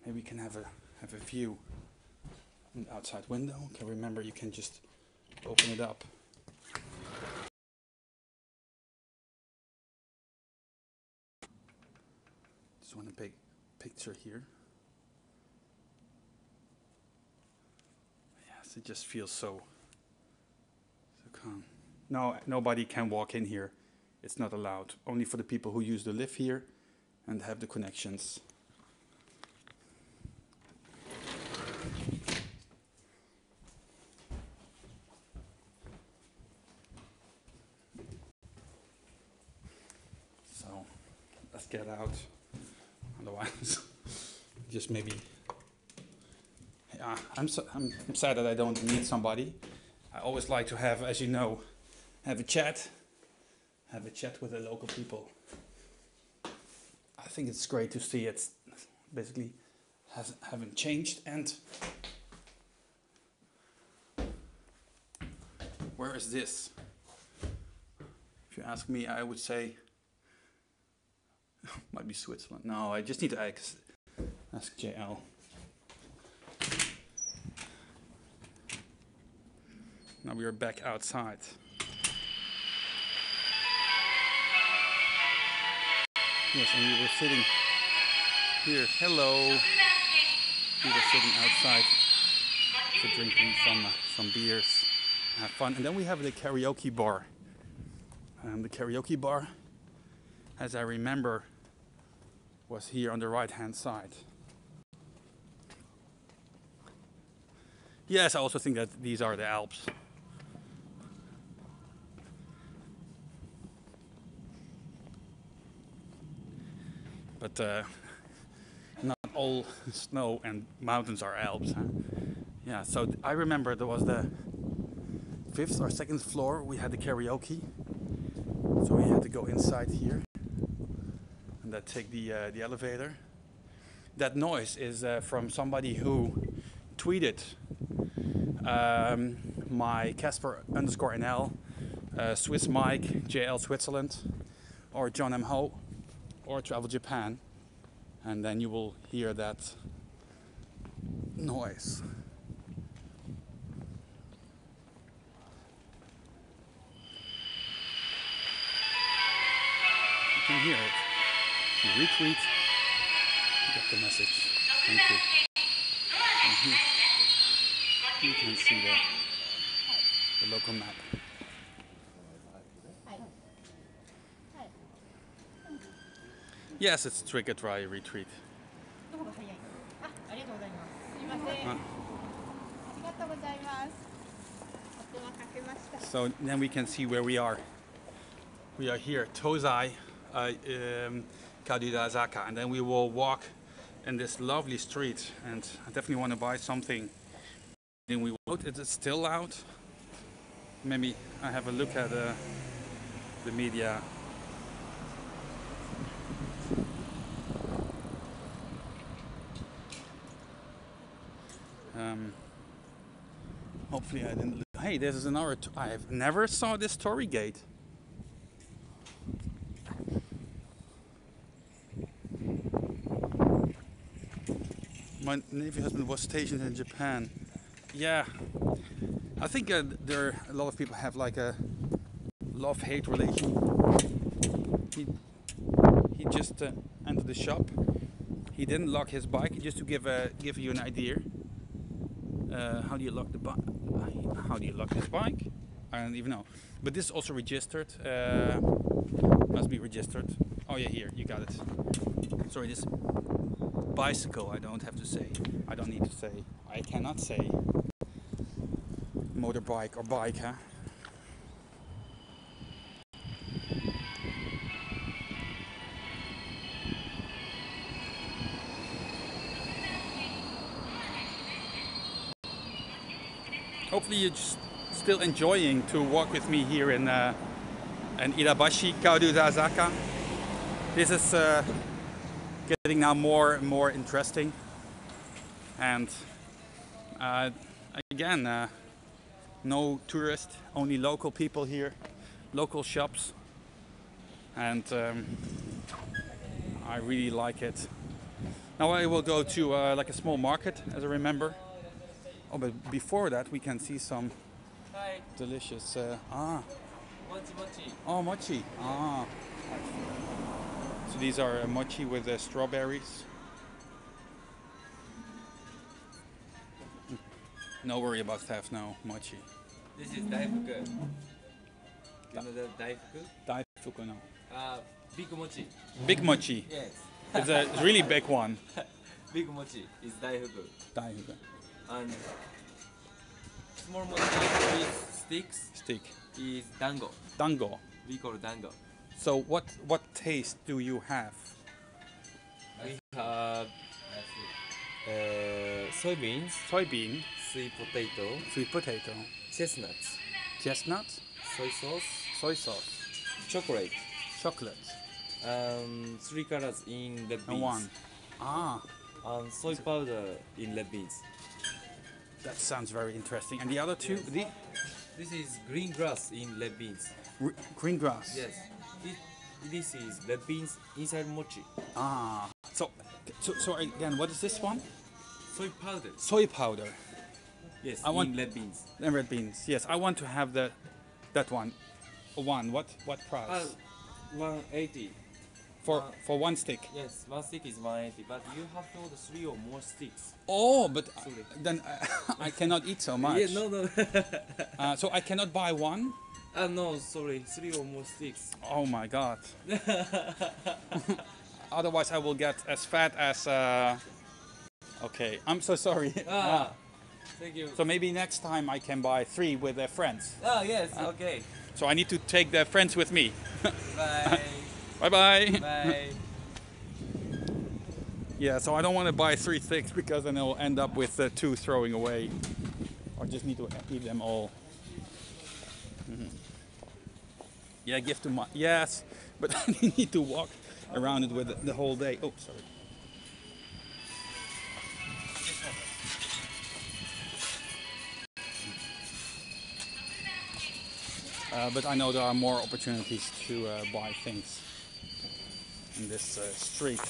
maybe we can have a view from the outside window. Okay, remember you can just open it up. Just want a big picture here. Yes, it just feels so calm. No, nobody can walk in here. It's not allowed. Only for the people who use the lift here and have the connections. So let's get out. Otherwise, just maybe. Yeah, I'm sad that I don't meet somebody. I always like to have, as you know, have a chat with the local people. I think it's great to see it's basically haven't changed. And where is this? If you ask me, I would say might be Switzerland. No, I just need to ask JL. Now we are back outside. Yes, and we were sitting here. Hello. We were sitting outside for drinking some beers, have fun, and then we have the karaoke bar. The karaoke bar, as I remember, was here on the right-hand side. Yes, I also think that these are the Alps. But not all snow and mountains are Alps. Huh? Yeah, so I remember there was the 5th or 2nd floor, we had the karaoke. So we had to go inside here and then take the elevator. That noise is from somebody who tweeted my Casper_NL, Swiss Mike, JL Switzerland, or John M. Ho, or Travel Japan, and then you will hear that noise. You can hear it. If you retweet, you get the message. Thank you. And here you can see the local map. Yes, it's trigger try retreat. So then we can see where we are. We are here, Tozai, Kadudazaka, and then we will walk in this lovely street, and I definitely want to buy something. Then we vote. Is it still loud? Maybe I have a look at the media. Hopefully I didn't. Hey, this is another. I have never saw this torii gate. My Navy husband was stationed in Japan. Yeah, I think there are a lot of people have like a love-hate relation. He just entered the shop. He didn't lock his bike. Just to give you an idea. How do you lock the bike? How do you lock this bike? I don't even know. But this is also registered. Must be registered. Oh yeah, here you got it. Sorry, this bicycle. I don't have to say. I don't need to say. I cannot say motorbike or bike, huh? Hopefully you're just still enjoying to walk with me here in Irabashi, Kaoruzazaka. This is getting now more and more interesting. And again, no tourists, only local people here, local shops. And I really like it. Now I will go to like a small market, as I remember. Oh, but before that we can see some delicious Mochi mochi. Oh, mochi. So these are mochi with strawberries. No worry about theft, no mochi. This is daifuku. You know the daifuku? Daifuku, no. Big mochi. Big mochi. Yes. It's a really big one. Big mochi is daifuku. Daifuku. And small mochi with sticks Stick. is dango. Dango. We call dango. So what taste do you have? We have soybeans, Soybean, sweet potato, sweet potato, chestnuts, chestnut, soy sauce, soy sauce, chocolate, chocolate, 3 colors in red beans, and one. and soy powder in red beans. That sounds very interesting. And the other two, Yes. This is green grass in red beans. green grass. Yes. This is red beans inside mochi. So again, what is this one? Soy powder. Soy powder Yes, I want- in red beans. and red beans. Yes, I want to have that one. One. What price? 180. For one stick. Yes, one stick is 180, but you have to order 3 or more sticks. Oh, but Sorry. then I cannot eat so much. Yeah, no. So I cannot buy one. No, sorry, 3 or more sticks. Oh my god. Otherwise I will get as fat as okay, I'm so sorry. Thank you. So maybe next time I can buy 3 with their friends. Yes, okay. So I need to take their friends with me. Bye. Bye bye. Bye. Yeah, so I don't want to buy 3 sticks because then I'll end up with 2 throwing away. Or just need to eat them all. Yeah, give to my yes, but I need to walk around it with the whole day. Oh, sorry. But I know there are more opportunities to buy things in this street.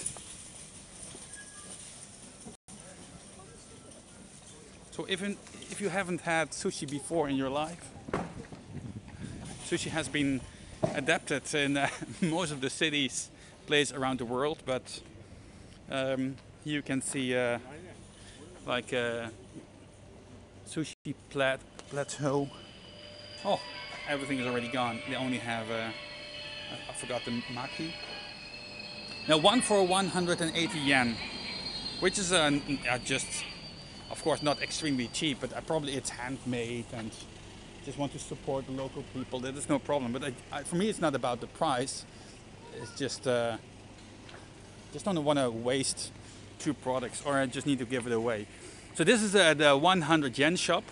So if you haven't had sushi before in your life, sushi has been adapted in most of the cities, places around the world. But you can see like a sushi plateau. Oh, everything is already gone. They only have I forgot the maki. Now one for 180 yen, which is just, of course, not extremely cheap, but probably it's handmade and just want to support the local people. That is no problem. But for me, it's not about the price. It's just don't want to waste two products, or I just need to give it away. So this is the 100 yen shop,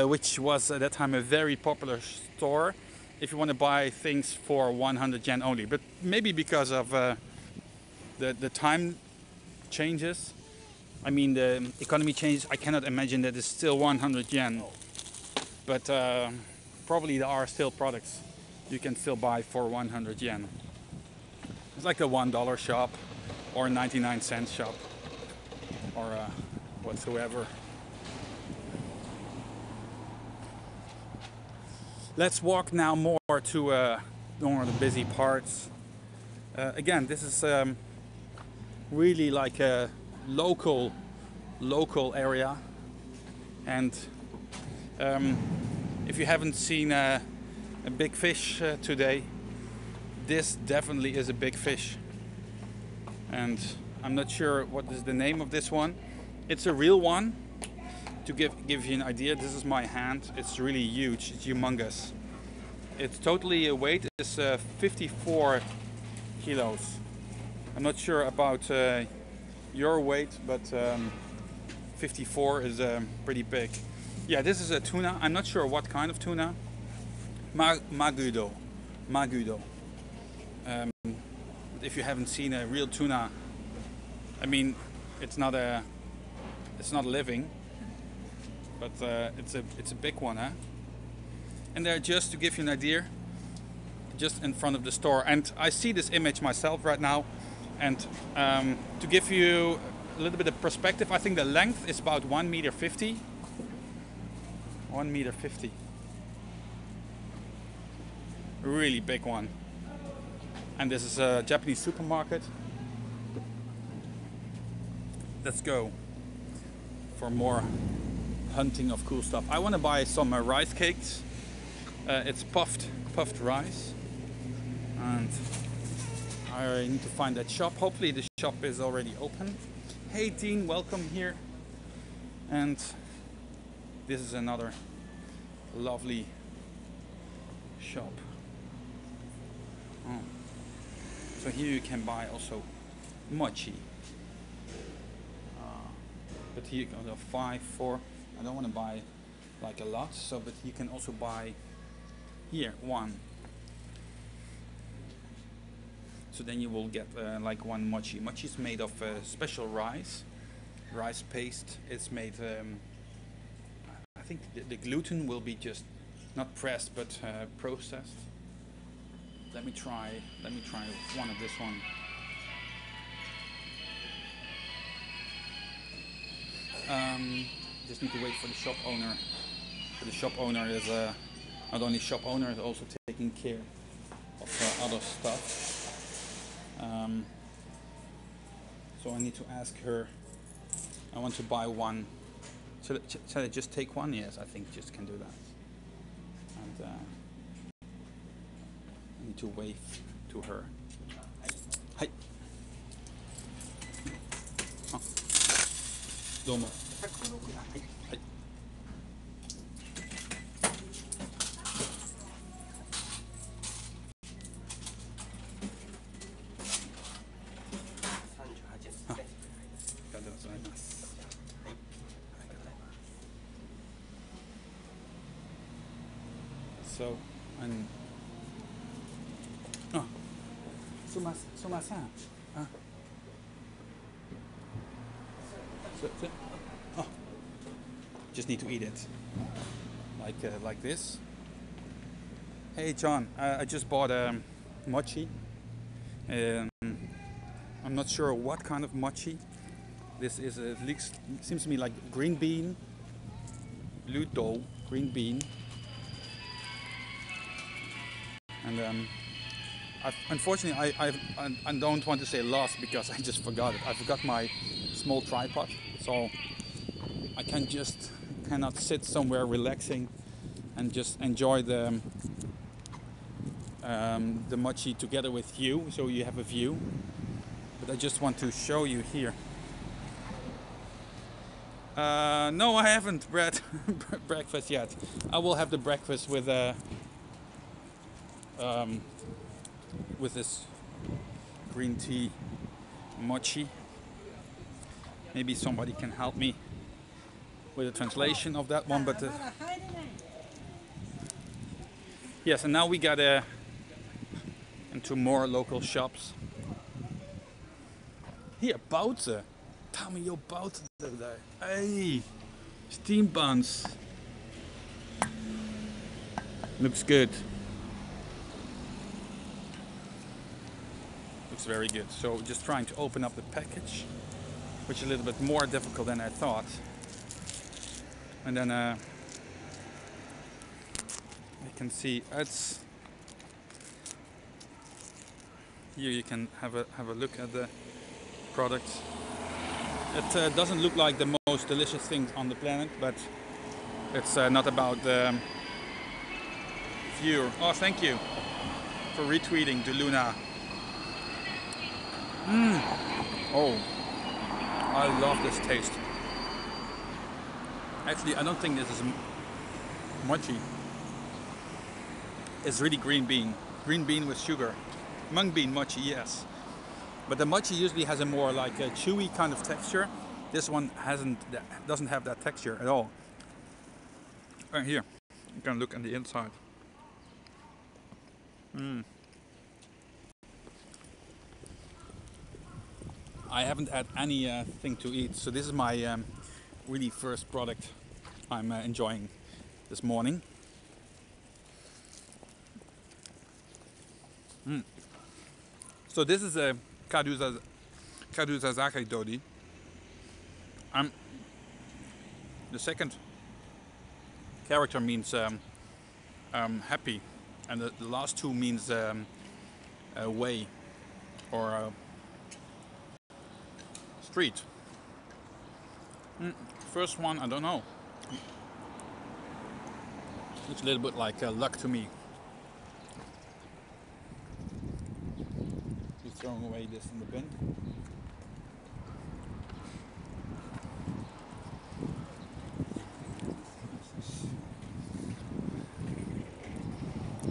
which was at that time a very popular store if you want to buy things for 100 yen only. But maybe because of the time changes, I mean the economy changes, I cannot imagine that it's still 100 yen. But probably there are still products you can still buy for 100 yen. It's like a $1 shop or a 99-cent shop or whatsoever. Let's walk now more to more of the busy parts. Again, this is really like a local area, and if you haven't seen a big fish today, this definitely is a big fish, and I'm not sure what is the name of this one. It's a real one. To give you an idea, this is my hand. It's really huge. It's humongous. It's totally weight is 54 kilos. I'm not sure about your weight, but 54 is pretty big. Yeah, this is a tuna. I'm not sure what kind of tuna. Magudo. If you haven't seen a real tuna, I mean, it's not living, but it's a big one, huh? And they're, just to give you an idea, just in front of the store. And I see this image myself right now, and to give you a little bit of perspective, I think the length is about 1.50 meters. 1.50 meters. A really big one. And this is a Japanese supermarket. Let's go for more hunting of cool stuff. I want to buy some rice cakes. It's puffed rice, and I need to find that shop. Hopefully the shop is already open. Hey Dean, welcome here. And this is another lovely shop. Oh. So here you can buy also mochi. But here you go, 5, 4. I don't want to buy like a lot, so but you can also buy here 1. So then you will get like 1 mochi. Mochi is made of special rice paste. It's made. I think the gluten will be just not pressed but processed. Let me try one of this one. Just need to wait for the shop owner. The shop owner is not only shop owner, is also taking care of other stuff. So I need to ask her. I want to buy 1. Shall I just take 1? Yes, I think just can do that. And I need to wave to her. Hi. Oh. Domo. Hi. So, and oh, sumasan. Oh, just need to eat it, like this. Hey John, I just bought mochi. I'm not sure what kind of mochi. This is seems to me like green bean, blue dough, green bean. And unfortunately, I don't want to say lost because I just forgot it. I forgot my small tripod, so I cannot sit somewhere relaxing and just enjoy the mochi together with you, so you have a view. But I just want to show you here. No, I haven't breakfast yet. I will have the breakfast with this green tea mochi. Maybe somebody can help me with a translation of that one, but yes, and now we got into more local shops. Hier, bouten. Tell me your bouten there. Hey, steam buns. Looks good. Looks very good. So just trying to open up the package, which is a little bit more difficult than I thought. And then I can see it's here. You can have a look at the products. It doesn't look like the most delicious thing on the planet, but it's not about the viewer. Oh, thank you for retweeting the Luna. Oh, I love this taste. Actually, I don't think this is mochi. It's really green bean. Green bean with sugar. Mung bean mochi, yes. But the mochi usually has a more like a chewy kind of texture. This one doesn't have that texture at all. And here, you can look on the inside. I haven't had anything to eat, so this is my really first product I'm enjoying this morning. So this is a Kaduzazaki dodi. The second character means happy, and the last two means way or street. First one, I don't know. Looks a little bit like luck to me. Just throwing away this in the bin.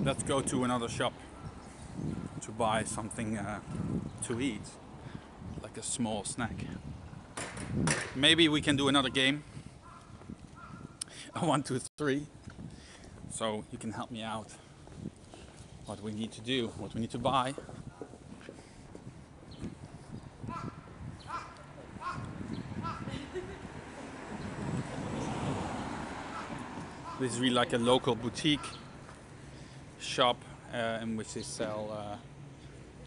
Let's go to another shop to buy something to eat, like a small snack. Maybe we can do another game. 1, 2, 3. So you can help me out. What we need to do, what we need to buy. This is really like a local boutique shop in which they sell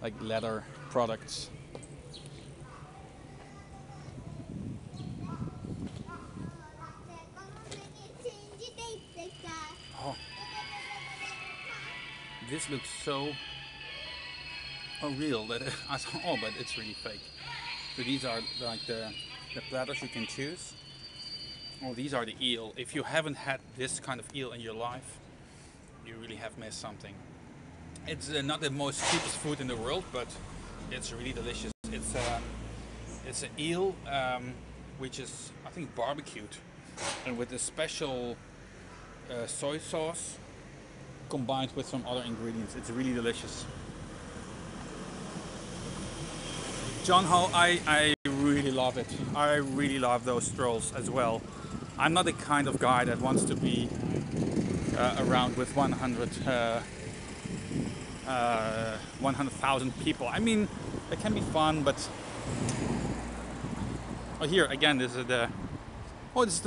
like leather products. Oh, this looks so real that I thought, oh, but it's really fake. So these are like the platters you can choose. Oh, these are the eel. If you haven't had this kind of eel in your life, you really have missed something. It's not the most cheapest food in the world, but it's really delicious. It's an eel, which is, I think, barbecued, and with a special soy sauce combined with some other ingredients. It's really delicious. John Ho, I really love it. I really love those strolls as well. I'm not the kind of guy that wants to be around with 100,000 people. I mean, it can be fun, but oh, here again, this is the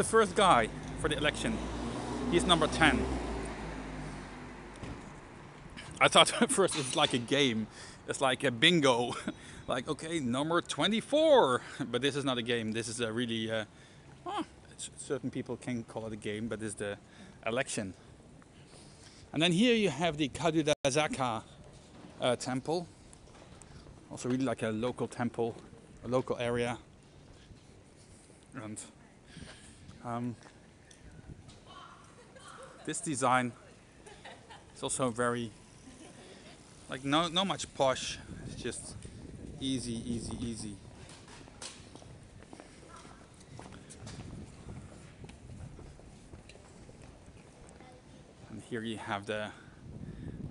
first guy for the election. He's number 10. I thought at first it's like a game. It's like a bingo. Like, okay, number 24. But this is not a game. This is a really, certain people can call it a game, but it's the election. And then here you have the Kadudazaka temple. Also really like a local temple, a local area. And this design is also very, like, no much posh. It's just easy, easy, easy. And here you have the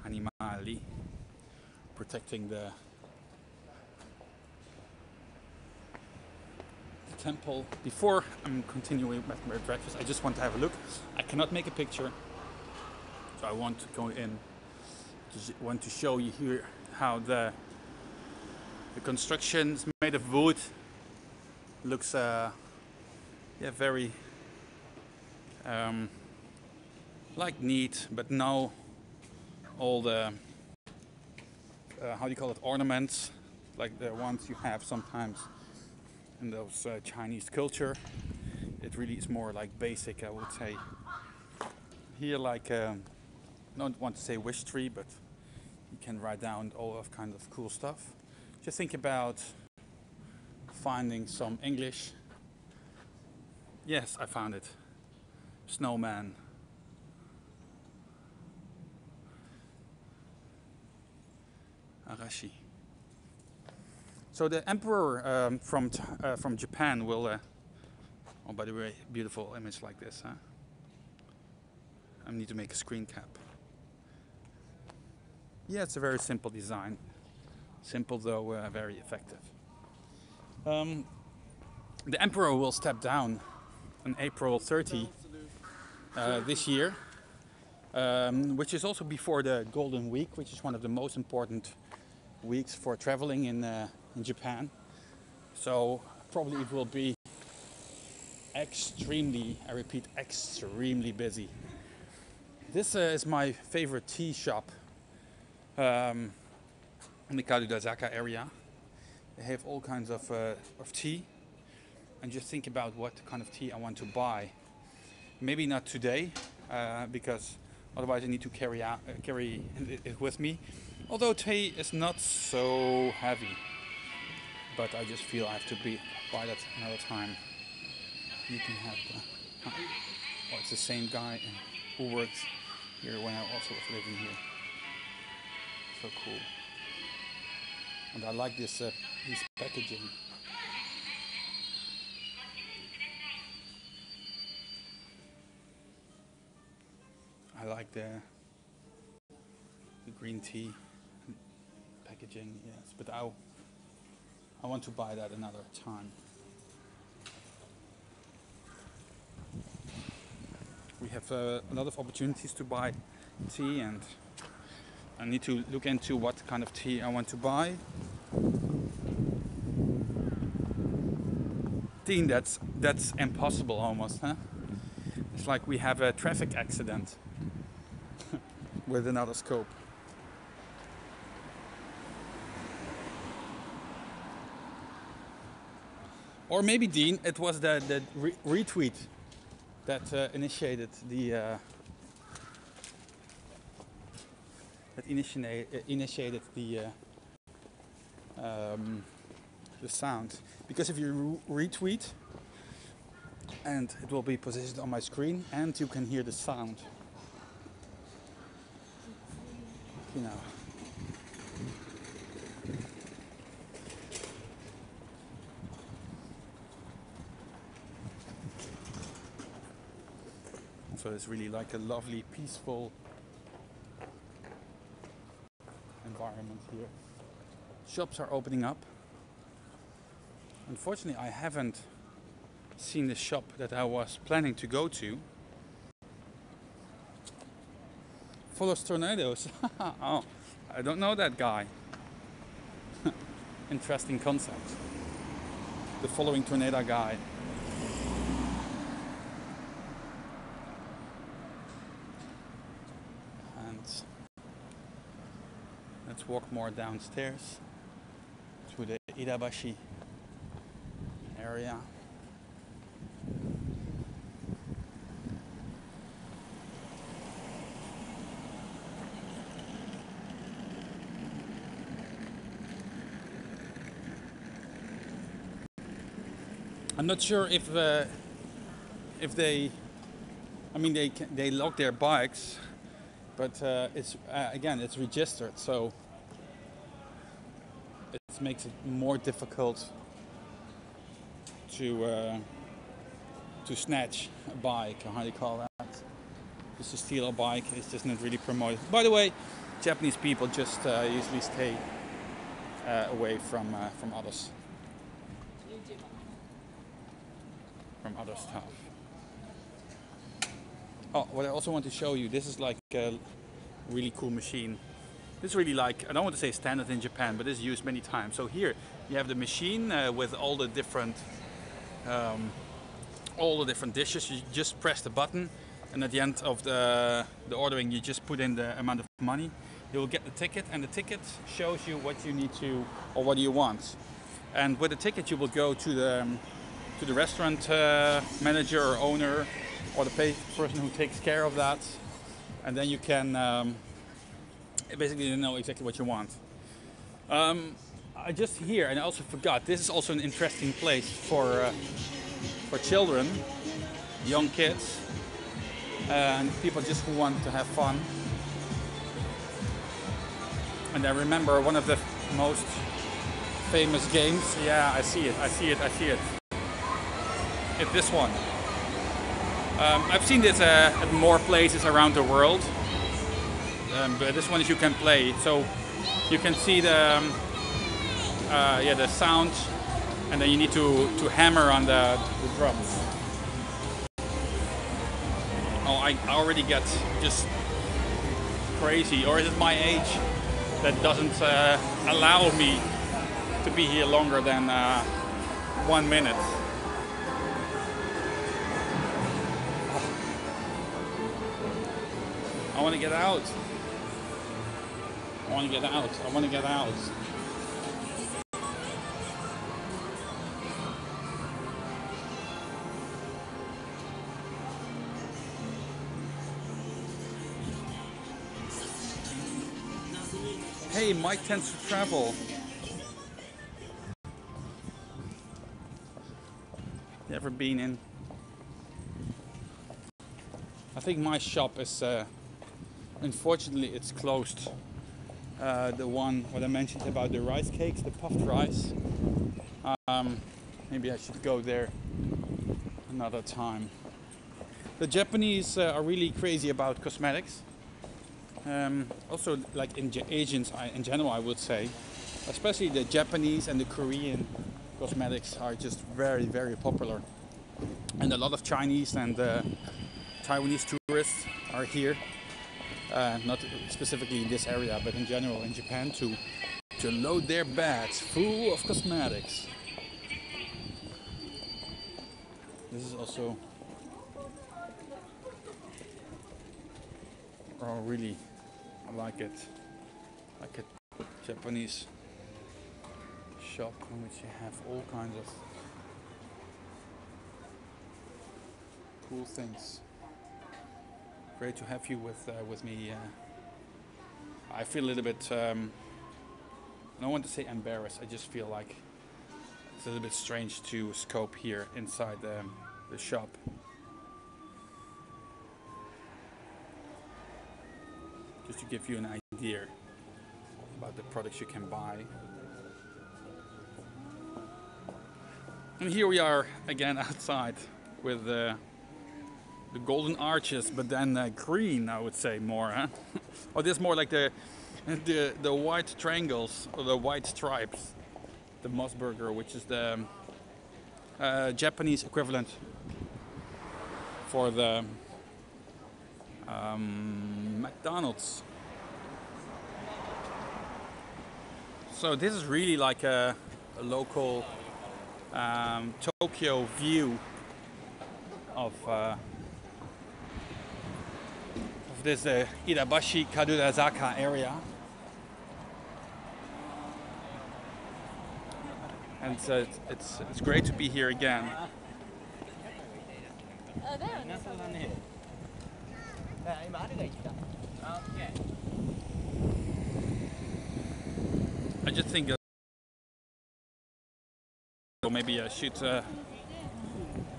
animali protecting the temple. Before I'm continuing with my breakfast, I just want to have a look. I cannot make a picture, so I want to go in. Just want to show you here how the construction is made of wood. Looks very like neat, but no all the how do you call it, ornaments like the ones you have sometimes in those Chinese culture. It really is more like basic, I would say. Here, like don't want to say wish tree, but you can write down all of kind of cool stuff. Just think about finding some English. Yes, I found it. Snowman. Arashi. So the emperor from Japan will. Oh, by the way, beautiful image like this, huh? I need to make a screen cap. Yeah, it's a very simple design. Simple though very effective. The emperor will step down on April 30 this year, which is also before the Golden Week, which is one of the most important weeks for traveling in Japan. So probably it will be extremely, I repeat, extremely busy. This is my favorite tea shop in the Kadudazaka area. They have all kinds of tea, and just think about what kind of tea I want to buy. Maybe not today, because otherwise I need to carry it with me. Although tea is not so heavy, but I just feel I have to buy that another time. You can have it's the same guy who worked here when I also was living here. So cool. And I like this packaging. I like the green tea packaging, yes, but I want to buy that another time. We have a lot of opportunities to buy tea, and I need to look into what kind of tea I want to buy. Tea, that's impossible almost, huh? It's like we have a traffic accident with another scope. Or maybe, Dean, it was the retweet that initiated the the sound. Because if you retweet, and it will be positioned on my screen, and you can hear the sound. You know. So it's really like a lovely, peaceful environment here. Shops are opening up. Unfortunately, I haven't seen the shop that I was planning to go to. Follows tornadoes. Oh, I don't know that guy. Interesting concept. The following tornado guy. And let's walk more downstairs to the Irabashi area. I'm not sure if they, I mean they lock their bikes, but it's again it's registered, so it makes it more difficult to snatch a bike, or how do you call that? Just to steal a bike is just not really promoted. By the way, Japanese people just usually stay away from others. from other stuff. Oh, what I also want to show you, this is like a really cool machine. This is really like, I don't want to say standard in Japan, but it's used many times. So here you have the machine with all the different dishes. You just press the button, and at the end of the ordering, you just put in the amount of money. You will get the ticket, and the ticket shows you what you need to, or what you want. And with the ticket, you will go to the restaurant manager or owner, or the person who takes care of that, and then you can basically know exactly what you want. I just here, and I also forgot, this is also an interesting place for children, young kids, and people just who want to have fun. And I remember one of the most famous games. Yeah, I see it. It's this one. I've seen this at more places around the world, but this one is you can play. So you can see the sound, and then you need to hammer on the drums. Oh, I already get just crazy, or is it my age that doesn't allow me to be here longer than 1 minute? I want to get out. I want to get out. Hey, Mike tends to travel. You ever been in? I think my shop is, unfortunately, it's closed. The one what I mentioned about the rice cakes, the puffed rice. Maybe I should go there another time. The Japanese are really crazy about cosmetics. Also, like Asians in general, I would say, especially the Japanese and the Korean cosmetics are just very, very popular. And a lot of Chinese and Taiwanese tourists are here, not specifically in this area, but in general in Japan, to load their bags full of cosmetics. This is also really, I like it. Like a Japanese shop in which you have all kinds of cool things. Great to have you with me. I feel a little bit, I don't want to say embarrassed, I just feel like it's a little bit strange to scope here inside the shop. Just to give you an idea about the products you can buy. And here we are again outside with the golden arches, but then green, I would say more. Huh? Oh, this is more like the white triangles or the white stripes. The Mossburger, which is the Japanese equivalent for the McDonald's. So this is really like a local Tokyo view of this Irabashi Karurazaka area. And so it's great to be here again. I just think maybe I should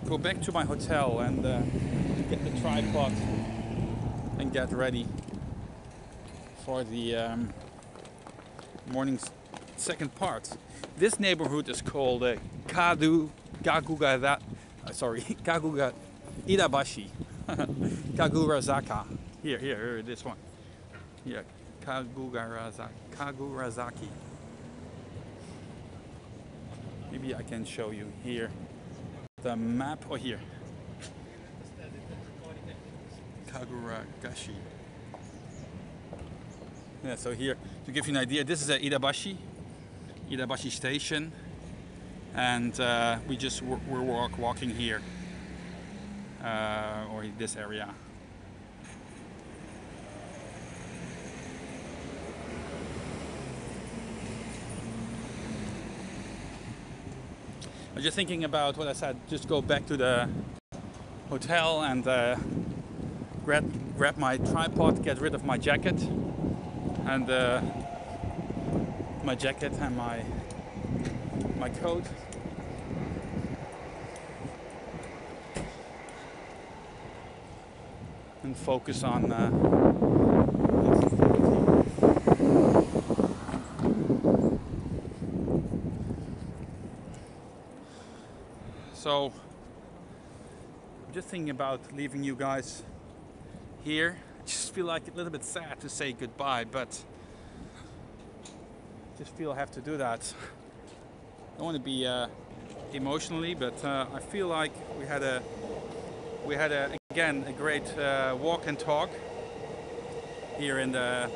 go back to my hotel and get the tripod and get ready for the morning's second part. This neighborhood is called Kaguga Irabashi Kagurazaka. Here, this one. Here, Kagurazaki. Maybe I can show you here. the map. Oh, here. Kaguragashi. Yeah, so here, to give you an idea, this is a Idabashi station, and we're walking here, or this area. I was just thinking about what I said, just go back to the hotel and grab my tripod, get rid of my jacket, and my coat. And focus on so I'm just thinking about leaving you guys here. I just feel like a little bit sad to say goodbye, but I just feel I have to do that. I don't want to be emotionally, but I feel like we had again a great walk and talk here in the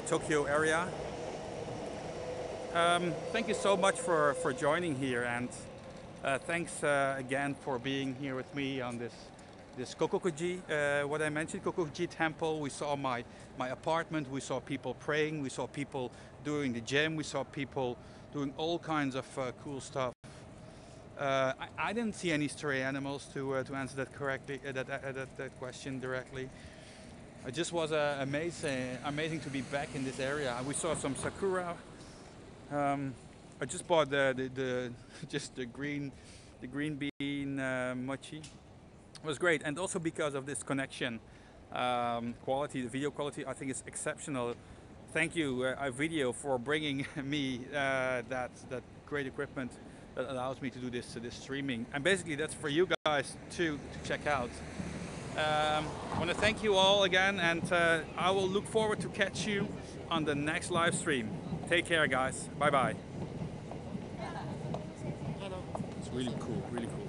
Tokyo area. Thank you so much for joining here, and thanks again for being here with me on this Gokokuji, what I mentioned, Gokokuji temple. We saw my apartment, we saw people praying, we saw people doing the gym, we saw people doing all kinds of cool stuff. I didn't see any stray animals to answer that correctly, that question directly. It just was amazing to be back in this area. We saw some sakura. I just bought the green bean mochi. It was great, and also because of this connection quality, the video quality, I think is exceptional. Thank you, iVideo, for bringing me that great equipment that allows me to do this streaming, and basically that's for you guys to check out. I want to thank you all again, and I will look forward to catch you on the next live stream. Take care, guys. Bye bye. It's really cool, really cool.